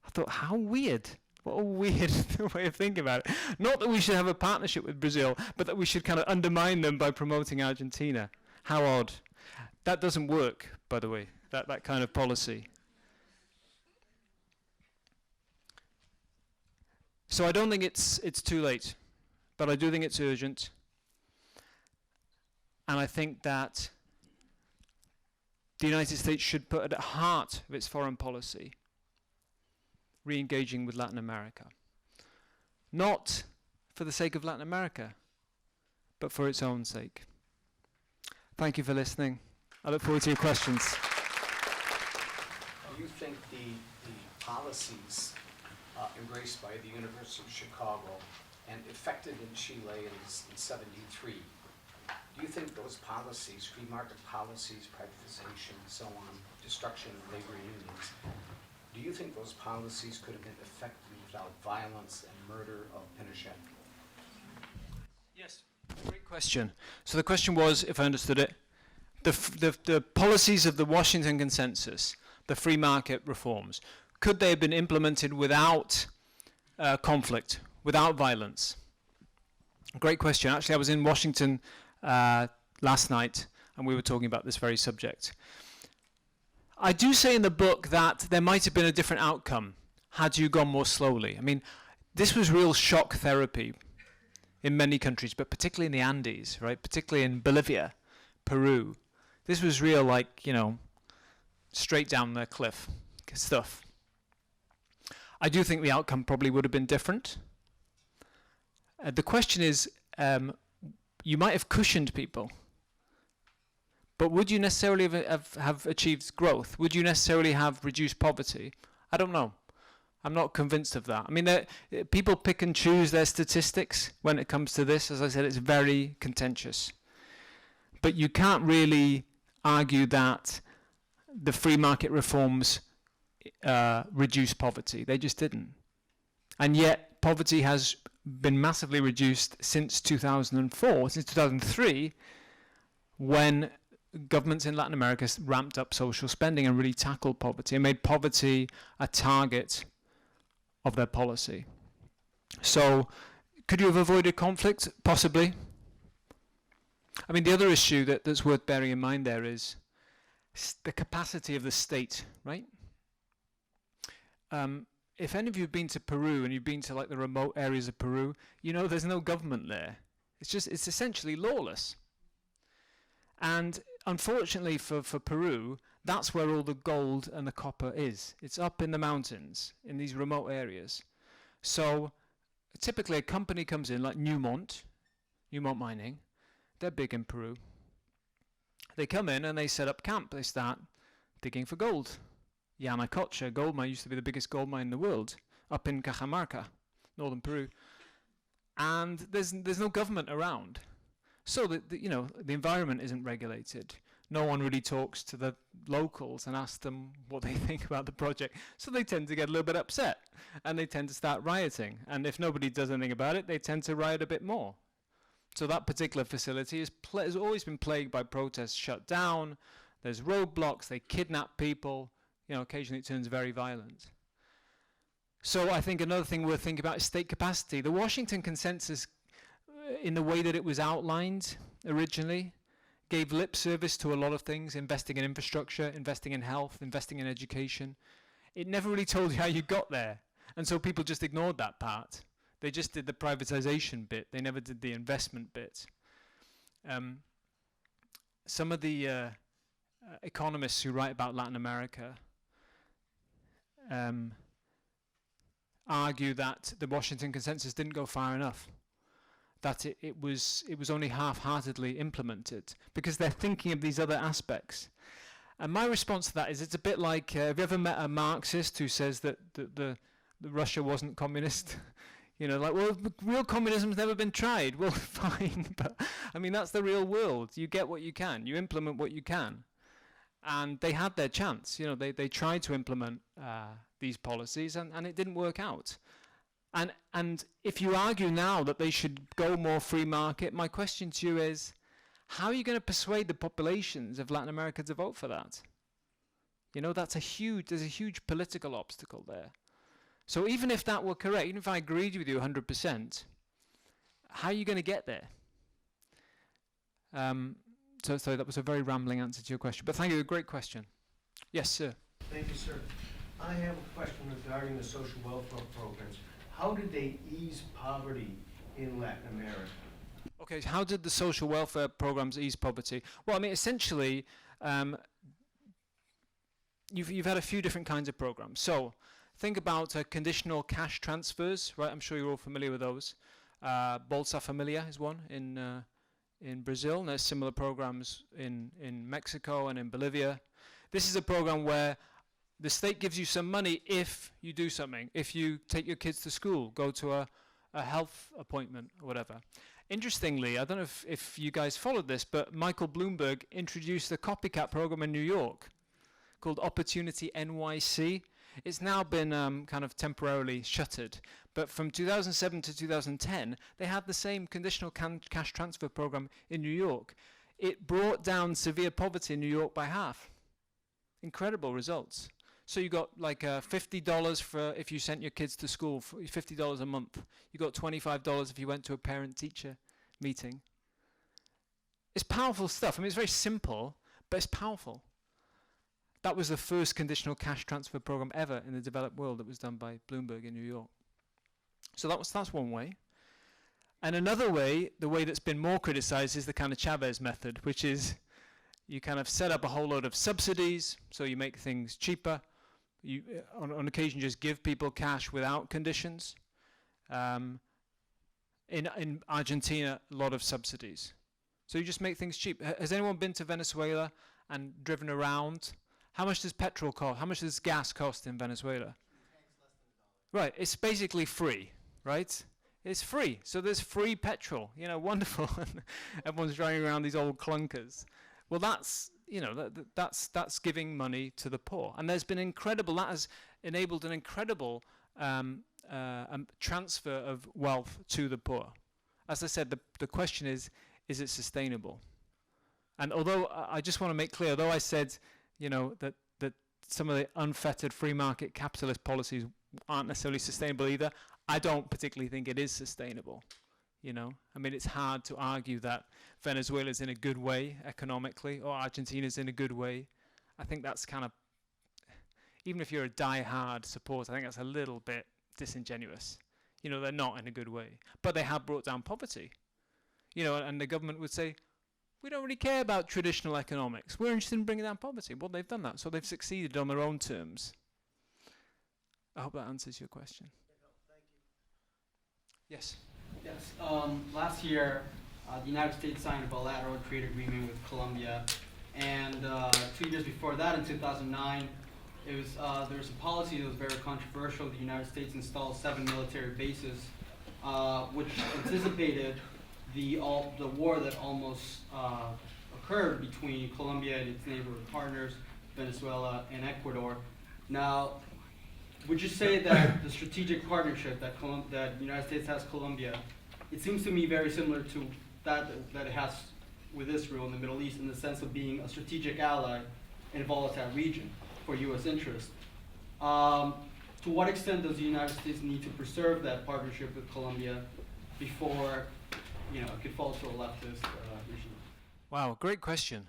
I thought, how weird. What a weird way of thinking about it. Not that we should have a partnership with Brazil, but that we should kind of undermine them by promoting Argentina. How odd. That doesn't work, by the way, that kind of policy. So I don't think it's too late, but I do think it's urgent. And I think that the United States should put at the heart of its foreign policy re-engaging with Latin America. Not for the sake of Latin America, but for its own sake. Thank you for listening. I look forward to your questions. Do you think the policies embraced by the University of Chicago and effected in Chile in 73, do you think those policies, free market policies, privatization, and so on, destruction of labor unions, do you think those policies could have been effective without violence and murder of Pinochet? Yes, great question. So the question was, if I understood it, the policies of the Washington Consensus, the free market reforms, could they have been implemented without conflict, without violence? Great question. Actually, I was in Washington last night, and we were talking about this very subject. I do say in the book that there might have been a different outcome had you gone more slowly. I mean, this was real shock therapy in many countries, but particularly in the Andes, right? Particularly in Bolivia, Peru. This was real, like, straight down the cliff stuff. I do think the outcome probably would have been different. The question is, you might have cushioned people, but would you necessarily have achieved growth? Would you necessarily have reduced poverty? I don't know. I'm not convinced of that. I mean, people pick and choose their statistics when it comes to this. As I said, it's very contentious. But you can't really argue that the free market reforms reduced poverty. They just didn't. And yet, poverty has been massively reduced since 2004, since 2003, when governments in Latin America ramped up social spending and really tackled poverty and made poverty a target of their policy. So, could you have avoided conflict? Possibly. I mean, the other issue that's worth bearing in mind there is the capacity of the state, right? If any of you have been to Peru and you've been to like the remote areas of Peru, there's no government there. It's essentially lawless. And unfortunately for Peru, that's where all the gold and the copper is. It's up in the mountains, in these remote areas. So typically a company comes in, like Newmont Mining, they're big in Peru. They come in and they set up camp. They start digging for gold. Yanacocha gold mine used to be the biggest gold mine in the world, up in Cajamarca, northern Peru. And there's no government around. So the environment isn't regulated. No one really talks to the locals and asks them what they think about the project. So they tend to get a little bit upset and they tend to start rioting. And if nobody does anything about it, they tend to riot a bit more. So that particular facility has always been plagued by protests, shut down. There's roadblocks. They kidnap people. Occasionally it turns very violent. So I think another thing worth thinking about is state capacity. The Washington Consensus, in the way that it was outlined originally, gave lip service to a lot of things, investing in infrastructure, investing in health, investing in education. It never really told you how you got there. And so people just ignored that part. They just did the privatization bit. They never did the investment bit. Some of the economists who write about Latin America argue that the Washington Consensus didn't go far enough, that it was only half-heartedly implemented, because they're thinking of these other aspects. And my response to that is, it's a bit like, have you ever met a Marxist who says that the Russia wasn't communist? Well, real communism's never been tried. Well, fine, but I mean, that's the real world. You get what you can. You implement what you can. And they had their chance. They tried to implement these policies, and it didn't work out. And if you argue now that they should go more free market, my question to you is, how are you going to persuade the populations of Latin America to vote for that? There's a huge political obstacle there. So even if that were correct, even if I agreed with you 100%, how are you going to get there? So that was a very rambling answer to your question, but thank you, a great question. Yes, sir. Thank you, sir. I have a question regarding the social welfare programs. How did they ease poverty in Latin America? Okay, so how did the social welfare programs ease poverty? Well, I mean, essentially, you've had a few different kinds of programs. So think about conditional cash transfers, right? I'm sure you're all familiar with those. Bolsa Familia is one in Brazil, and there's similar programs in Mexico and in Bolivia. This is a program where the state gives you some money if you do something. If you take your kids to school, go to a health appointment or whatever. Interestingly, I don't know if you guys followed this, but Michael Bloomberg introduced a copycat program in New York called Opportunity NYC. It's now been kind of temporarily shuttered. But from 2007 to 2010, they had the same conditional cash transfer program in New York. It brought down severe poverty in New York by half. Incredible results. So you got like $50 for if you sent your kids to school, for $50 a month. You got $25 if you went to a parent-teacher meeting. It's powerful stuff. I mean, it's very simple, but it's powerful. That was the first conditional cash transfer program ever in the developed world that was done by Bloomberg in New York. So that's one way. And another way, the way that's been more criticized, is the kind of Chavez method, which is You kind of set up a whole load of subsidies, so you make things cheaper. You, on occasion, just give people cash without conditions. In Argentina, a lot of subsidies. So you just make things cheap. Has anyone been to Venezuela and driven around? How much does petrol cost? How much does gas cost in Venezuela? Right, it's basically free, right? It's free. So there's free petrol, you know, wonderful. Everyone's driving around these old clunkers. Well, that's, you know, that's giving money to the poor. And there's been incredible, that has enabled an incredible transfer of wealth to the poor. As I said, the question is it sustainable? And although I just want to make clear, although I said, you know, that some of the unfettered free market capitalist policies aren't necessarily sustainable either, I don't particularly think it is sustainable. You know, I mean, it's hard to argue that Venezuela's in a good way economically, or Argentina's in a good way. I think that's kind of, even if you're a die-hard supporter, I think that's a little bit disingenuous. You know, they're not in a good way, but they have brought down poverty. You know, and the government would say, we don't really care about traditional economics. We're interested in bringing down poverty. Well, they've done that, so they've succeeded on their own terms. I hope that answers your question. Yes. Yes. Last year, the United States signed a bilateral trade agreement with Colombia, and 2 years before that, in 2009, it was there was a policy that was very controversial. The United States installed 7 military bases, which anticipated the war that almost occurred between Colombia and its neighborhood partners, Venezuela and Ecuador. Now, would you say that the strategic partnership that the United States has Colombia, it seems to me very similar to that it has with Israel in the Middle East, in the sense of being a strategic ally in a volatile region for U.S. interest. To what extent does the United States need to preserve that partnership with Colombia before, you know, it could fall to a leftist regime? Wow, great question.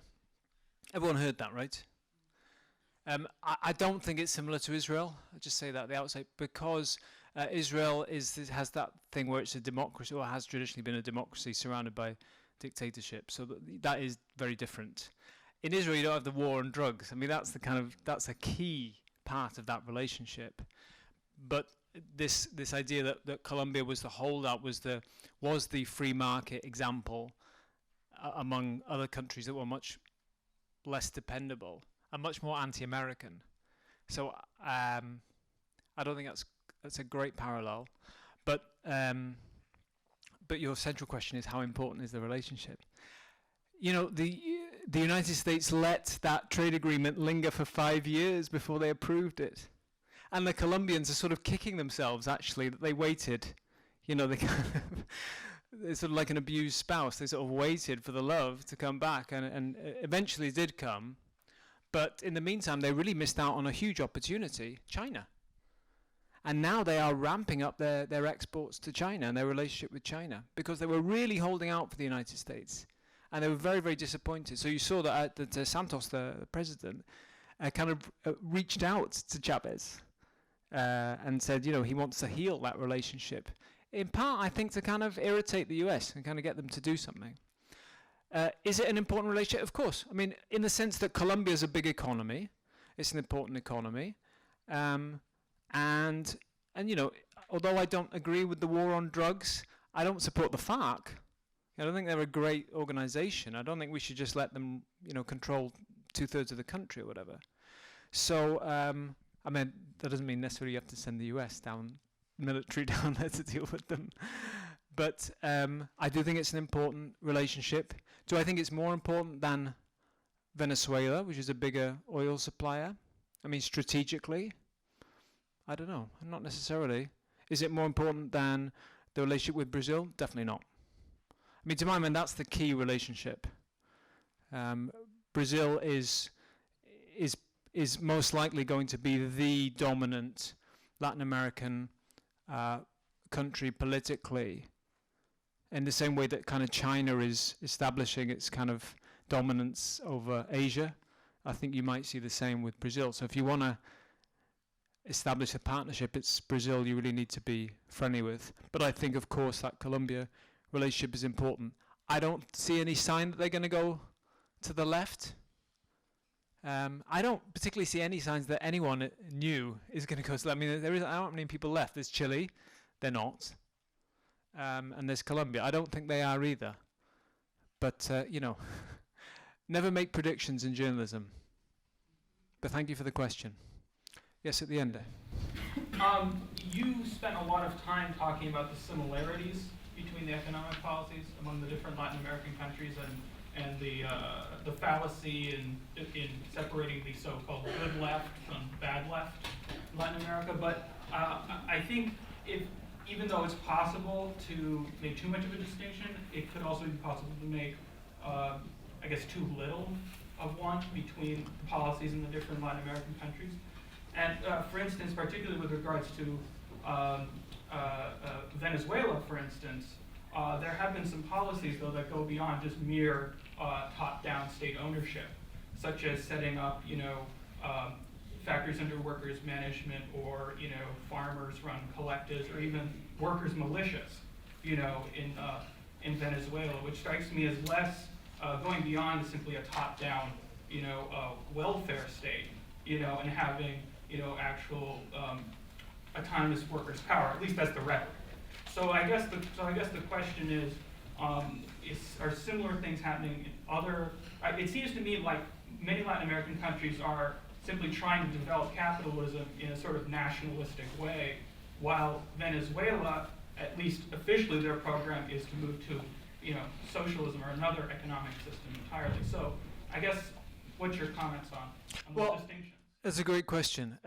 Everyone heard that, right? I don't think it's similar to Israel. I'll just say that at the outset, because Israel has that thing where it's a democracy, or has traditionally been a democracy surrounded by dictatorship. So that is very different. In Israel, you don't have the war on drugs. I mean, that's a key part of that relationship. But this idea that Colombia was the holdout, was the free market example among other countries that were much less dependable and much more anti-American. So I don't think that's a great parallel. But your central question is, how important is the relationship? You know, the United States let that trade agreement linger for 5 years before they approved it. And the Colombians are sort of kicking themselves, actually, that they waited. You know, they're sort of like an abused spouse. They sort of waited for the love to come back, and eventually it did come. But in the meantime, they really missed out on a huge opportunity, China. And now they are ramping up their exports to China and their relationship with China, because they were really holding out for the United States. And they were very, very disappointed. So you saw that Santos, the president, kind of reached out to Chavez and said, you know, he wants to heal that relationship. In part, I think, to kind of irritate the US and kind of get them to do something. Is it an important relationship? Of course. I mean, in the sense that Colombia is a big economy. It's an important economy. And you know, although I don't agree with the war on drugs, I don't support the FARC. I don't think they're a great organization. I don't think we should just let them, you know, control 2/3 of the country or whatever. So, I mean, that doesn't mean necessarily you have to send the US military down there to deal with them. But I do think it's an important relationship. Do I think it's more important than Venezuela, which is a bigger oil supplier? I mean, strategically, I don't know. Not necessarily. Is it more important than the relationship with Brazil? Definitely not. I mean, to my mind, that's the key relationship. Brazil is most likely going to be the dominant Latin American country politically, in the same way that kind of China is establishing its kind of dominance over Asia. I think you might see the same with Brazil. So if you want to establish a partnership, it's Brazil you really need to be friendly with. But I think, of course, that Colombia relationship is important. I don't see any sign that they're going to go to the left. I don't particularly see any signs that anyone new is going to go. I mean, there aren't many people left. There's Chile, they're not, and there's Colombia. I don't think they are either. But never make predictions in journalism. But thank you for the question. Yes, at the end. You spent a lot of time talking about the similarities between the economic policies among the different Latin American countries and the fallacy in separating the so-called good left from bad left in Latin America. But I think even though it's possible to make too much of a distinction, it could also be possible to make, I guess, too little of one between the policies in the different Latin American countries. And for instance, particularly with regards to Venezuela, for instance, there have been some policies, though, that go beyond just mere top-down state ownership, such as setting up, factories under workers' management, or farmers-run collectives, or even workers' militias, in Venezuela, which strikes me as less going beyond simply a top-down, welfare state, and having actual autonomous workers' power. At least that's the rhetoric. So I guess the question is, are similar things happening in other? It seems to me like many Latin American countries are simply trying to develop capitalism in a sort of nationalistic way, while Venezuela, at least officially, their program is to move to, socialism or another economic system entirely. So I guess, what's your comments on those distinctions? That's a great question.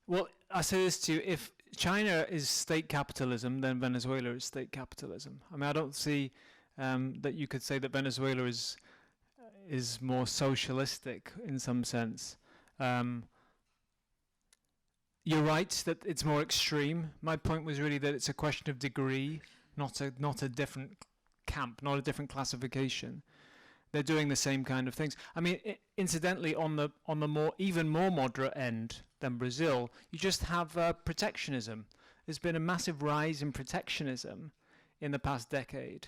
Well, I say this to you: if China is state capitalism, then Venezuela is state capitalism. I mean, I don't see that you could say that Venezuela is more socialistic in some sense. You're right that it's more extreme. My point was really that it's a question of degree, not a different camp, not a different classification. They're doing the same kind of things. I mean, incidentally, on the even more moderate end than Brazil, you just have protectionism. There's been a massive rise in protectionism in the past decade,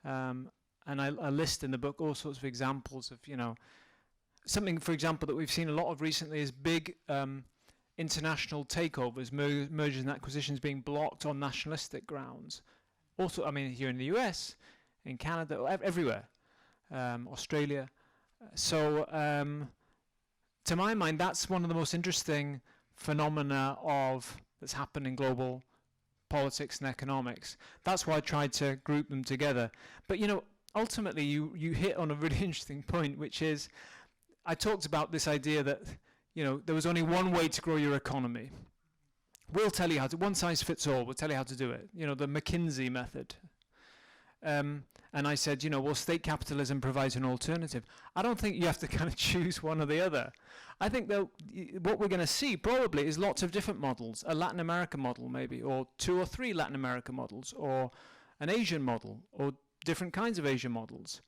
and I list in the book all sorts of examples of something, for example, that we've seen a lot of recently is big international takeovers, mergers and acquisitions being blocked on nationalistic grounds. Also, I mean, here in the US, in Canada, everywhere. Australia. So, to my mind, that's one of the most interesting phenomena that's happened in global politics and economics. That's why I tried to group them together. But ultimately, you hit on a really interesting point, which is, I talked about this idea that there was only one way to grow your economy. We'll tell you how to. One size fits all. We'll tell you how to do it. The McKinsey method. And I said, well, state capitalism provides an alternative. I don't think you have to kind of choose one or the other. I think that what we're going to see probably is lots of different models, a Latin American model maybe, or 2 or 3 Latin American models, or an Asian model, or different kinds of Asian models.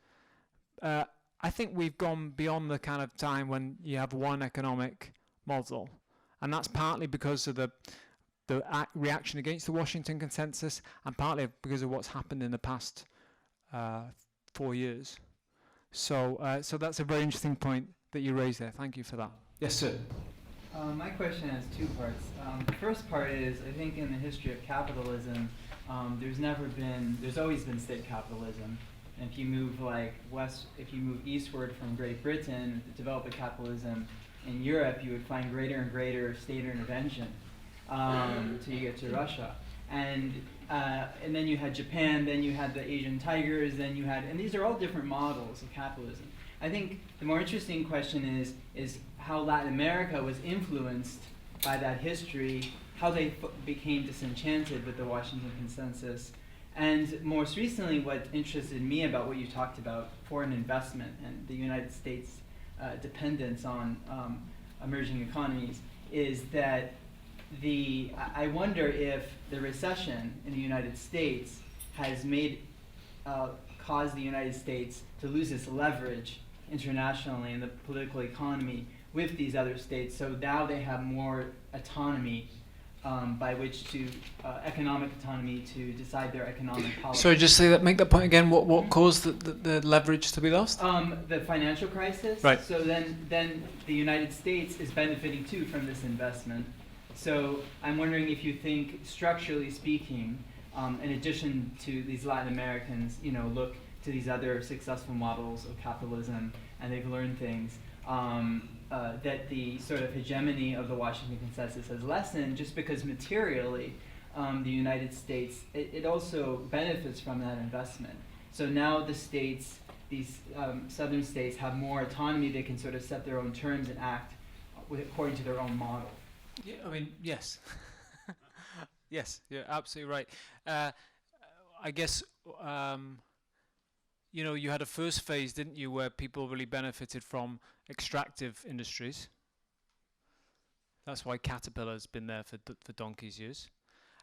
I think we've gone beyond the kind of time when you have one economic model. And that's partly because of the reaction against the Washington Consensus, and partly because of what's happened in the past 4 years. So that's a very interesting point that you raised there. Thank you for that. Yes, sir. My question has 2 parts. The first part is, I think in the history of capitalism, there's always been state capitalism. And if you move if you move eastward from Great Britain to develop a capitalism in Europe, you would find greater and greater state intervention till you get to Russia. And then you had Japan, then you had the Asian tigers, and these are all different models of capitalism. I think the more interesting question is how Latin America was influenced by that history, how they became disenchanted with the Washington Consensus. And most recently, what interested me about what you talked about, foreign investment and the United States' dependence on emerging economies, is that I wonder if the recession in the United States has caused the United States to lose its leverage internationally in the political economy with these other states. So now they have more autonomy by which to economic autonomy to decide their economic policy. Sorry, just say that. Make that point again. What caused the leverage to be lost? The financial crisis. Right. So then the United States is benefiting too from this investment. So I'm wondering if you think, structurally speaking, in addition to these Latin Americans, look to these other successful models of capitalism, and they've learned things, that the sort of hegemony of the Washington Consensus has lessened just because materially the United States, it also benefits from that investment. So now the states, these southern states, have more autonomy. They can sort of set their own terms and act according to their own model. Yeah, I mean, yes. Yes, you're absolutely right. I guess, you had a first phase, didn't you, where people really benefited from extractive industries. That's why Caterpillar's been there for donkey's years.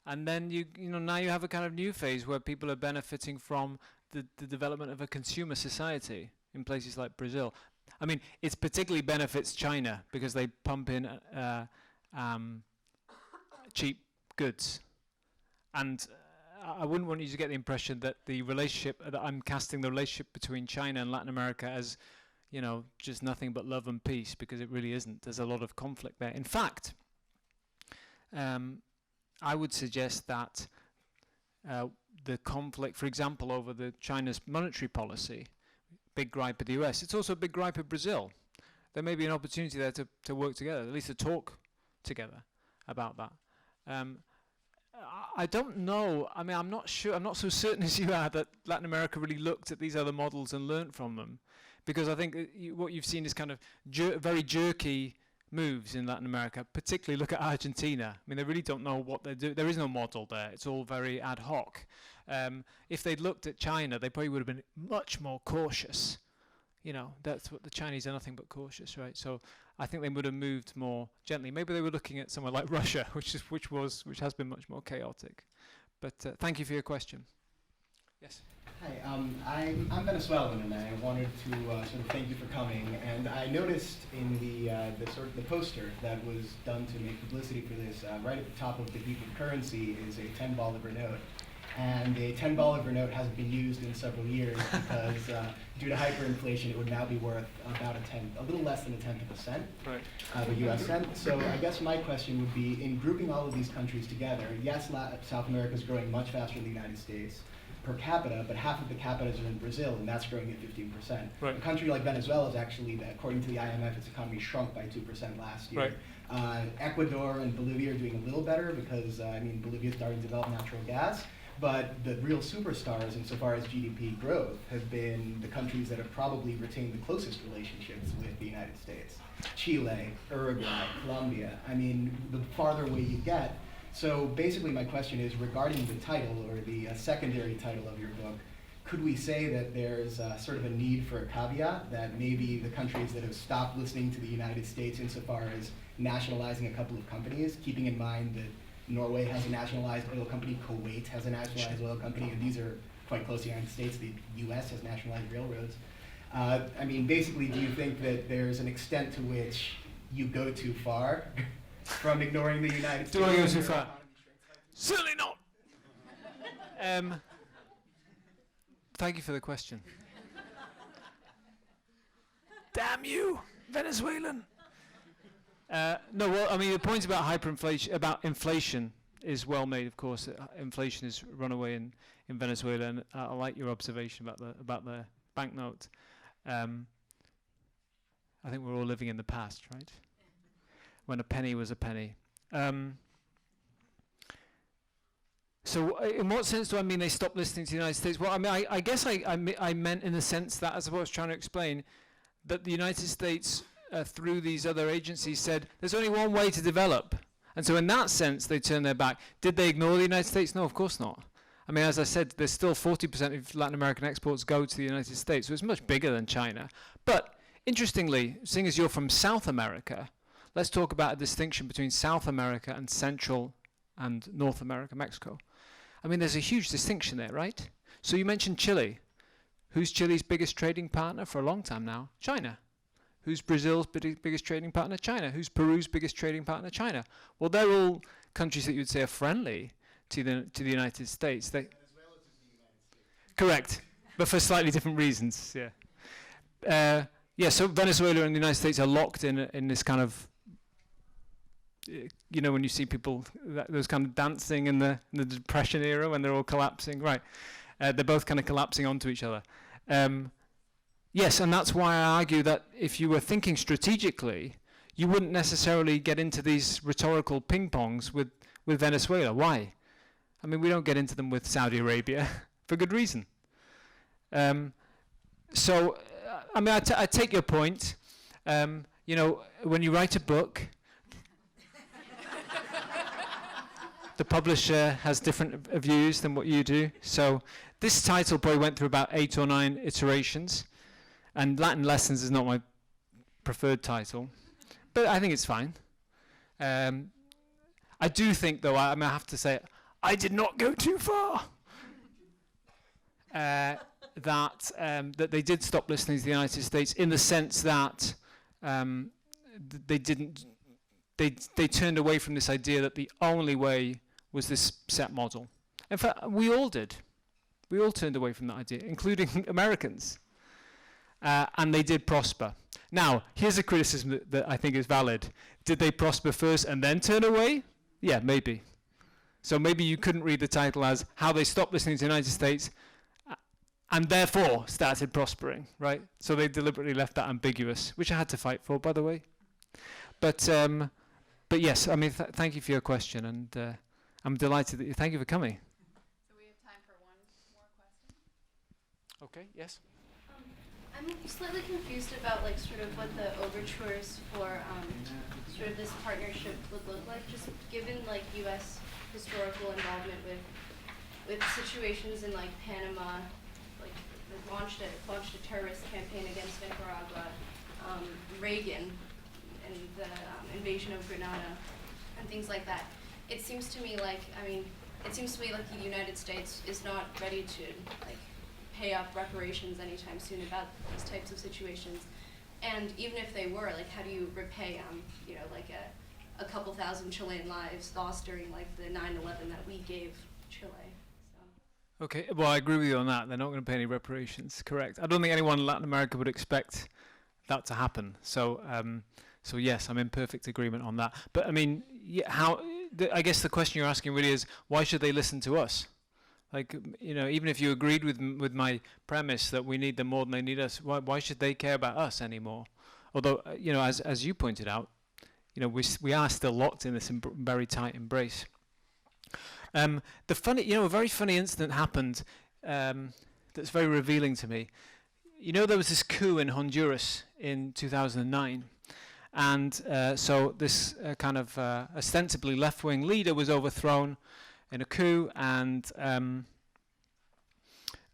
And then now you have a kind of new phase where people are benefiting from the development of a consumer society in places like Brazil. I mean, it particularly benefits China because they pump in cheap goods. And I wouldn't want you to get the impression that that I'm casting the relationship between China and Latin America as, just nothing but love and peace, because it really isn't. There's a lot of conflict there. In fact, I would suggest that the conflict, for example, over China's monetary policy, big gripe of the US, it's also a big gripe of Brazil. There may be an opportunity there to work together, at least to talk together about that. I don't know. I mean, I'm not sure. I'm not so certain as you are that Latin America really looked at these other models and learnt from them, because I think what you've seen is kind of very jerky moves in Latin America. Particularly, look at Argentina. I mean, they really don't know what they're doing. There is no model there. It's all very ad hoc. If they'd looked at China, they probably would have been much more cautious. That's what the Chinese are, nothing but cautious, right? So I think they would have moved more gently. Maybe they were looking at somewhere like Russia, which has been much more chaotic. But thank you for your question. Yes. Hi, I'm Venezuelan, and I wanted to sort of thank you for coming. And I noticed in the poster that was done to make publicity for this, right at the top of the heap of currency is a 10 bolivar note. And a 10 bolivar note hasn't been used in several years because due to hyperinflation, it would now be worth about a little less than a tenth of a cent of a US cent. So I guess my question would be, in grouping all of these countries together, yes, South America is growing much faster than the United States per capita, but half of the capitas are in Brazil, and that's growing at 15%. Right. A country like Venezuela is actually, according to the IMF, its economy shrunk by 2% last year. Right. Ecuador and Bolivia are doing a little better because, Bolivia is starting to develop natural gas. But the real superstars insofar as GDP growth have been the countries that have probably retained the closest relationships with the United States. Chile, Uruguay, Colombia. I mean, the farther away you get. So basically my question is, regarding the title or the secondary title of your book, could we say that there's sort of a need for a caveat that maybe the countries that have stopped listening to the United States insofar as nationalizing a couple of companies, keeping in mind that Norway has a nationalized oil company, Kuwait has a nationalized oil company, and these are quite close to the United States. The US has nationalized railroads. Basically, do you think that there's an extent to which you go too far from ignoring the United States? Do I go too far? Certainly not. Thank you for the question. Damn you, Venezuelan. No, well, I mean, the point about inflation is well made, of course. Inflation is runaway in Venezuela, and I like your observation about the banknote. I think we're all living in the past, right? When a penny was a penny. So in what sense do I mean they stopped listening to the United States? Well, I mean, I guess I meant in the sense that, as I was trying to explain, that the United States, through these other agencies, said there's only one way to develop. And so in that sense, they turned their back. Did they ignore the United States? No, of course not. I mean, as I said, there's still 40% of Latin American exports go to the United States, so it's much bigger than China. But interestingly, seeing as you're from South America, let's talk about a distinction between South America and Central and North America, Mexico. I mean, there's a huge distinction there, right? So you mentioned Chile. Who's Chile's biggest trading partner for a long time now? China. Who's Brazil's biggest trading partner? China. Who's Peru's biggest trading partner? China. Well, they're all countries that you would say are friendly to the United States. Correct, but for slightly different reasons. Yeah. So Venezuela and the United States are locked in this kind of, when you see people, those kind of dancing in the Depression era when they're all collapsing, right? They're both kind of collapsing onto each other. Yes, and that's why I argue that if you were thinking strategically, you wouldn't necessarily get into these rhetorical ping-pongs with Venezuela. Why? I mean, we don't get into them with Saudi Arabia for good reason. I take your point. When you write a book, the publisher has different views than what you do. So this title probably went through about 8 or 9 iterations. And Latin Lessons is not my preferred title, but I think it's fine. I do think, though, I have to say, I did not go too far. That they did stop listening to the United States in the sense that they turned away from this idea that the only way was this set model. In fact, we all did. We all turned away from that idea, including Americans. And they did prosper. Now, here's a criticism that I think is valid. Did they prosper first and then turn away? Yeah, maybe. So maybe you couldn't read the title as How They Stopped Listening to the United States and therefore started prospering, right? So they deliberately left that ambiguous, which I had to fight for, by the way. But yes, I mean, thank you for your question, and I'm delighted that thank you for coming. So we have time for one more question. Okay, yes. I'm slightly confused about sort of what the overtures for sort of this partnership would look like, just given U.S. historical involvement with situations in Panama, launched a terrorist campaign against Nicaragua, Reagan, and the invasion of Grenada, and things like that. It seems to me like the United States is not ready to pay up reparations anytime soon about these types of situations. And even if they were, how do you repay, a couple thousand Chilean lives lost during the 9/11 that we gave Chile? So. Okay, well, I agree with you on that. They're not going to pay any reparations, correct. I don't think anyone in Latin America would expect that to happen. So yes, I'm in perfect agreement on that. But I mean, I guess the question you're asking really is, why should they listen to us? Even if you agreed with my premise that we need them more than they need us, why should they care about us anymore? Although, as you pointed out, we are still locked in this very tight embrace. A very funny incident happened that's very revealing to me. There was this coup in Honduras in 2009. And so this kind of ostensibly left-wing leader was overthrown in a coup, and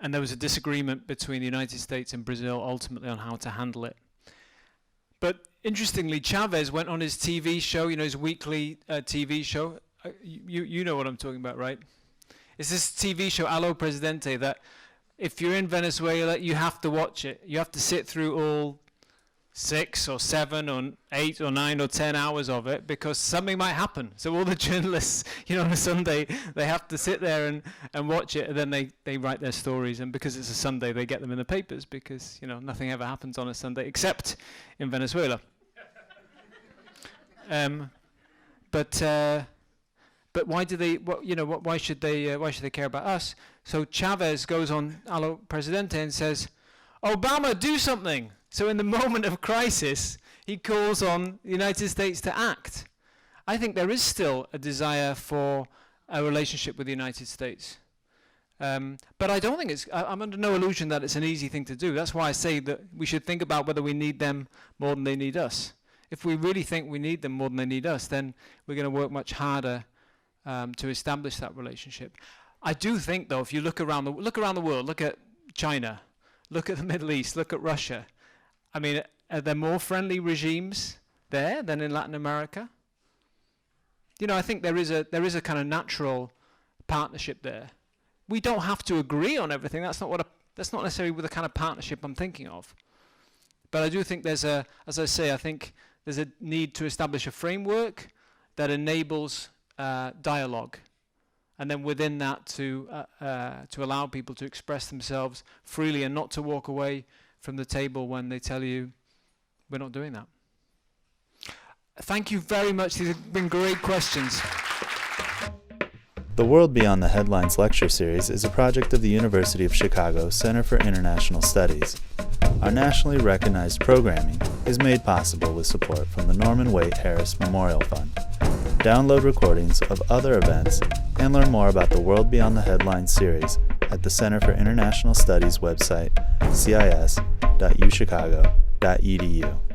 there was a disagreement between the United States and Brazil ultimately on how to handle it. But interestingly, Chavez went on his TV show, his weekly TV show. You know what I'm talking about, right? It's this TV show, Allo Presidente, that if you're in Venezuela, you have to watch it. You have to sit through all 6 or 7 or 8 or 9 or 10 hours of it, because something might happen. So all the journalists, on a Sunday, they have to sit there and watch it, and then they write their stories. And because it's a Sunday, they get them in the papers, because nothing ever happens on a Sunday except in Venezuela. But why do they? Why should they care about us? So Chavez goes on Allo Presidente and says, "Obama, do something." So in the moment of crisis, he calls on the United States to act. I think there is still a desire for a relationship with the United States. But I don't think I'm under no illusion that it's an easy thing to do. That's why I say that we should think about whether we need them more than they need us. If we really think we need them more than they need us, then we're going to work much harder to establish that relationship. I do think, though, if you look around the world, look at China, look at the Middle East, look at Russia. I mean, are there more friendly regimes there than in Latin America? I think there is a kind of natural partnership there. We don't have to agree on everything. That's not necessarily the kind of partnership I'm thinking of. But I do think I think there's a need to establish a framework that enables dialogue, and then within that to allow people to express themselves freely and not to walk away from the table when they tell you we're not doing that. Thank you very much. These have been great questions. The World Beyond the Headlines lecture series is a project of the University of Chicago Center for International Studies. Our nationally recognized programming is made possible with support from the Norman Waite Harris Memorial Fund. Download recordings of other events and learn more about the World Beyond the Headlines series at the Center for International Studies website, cis.uchicago.edu.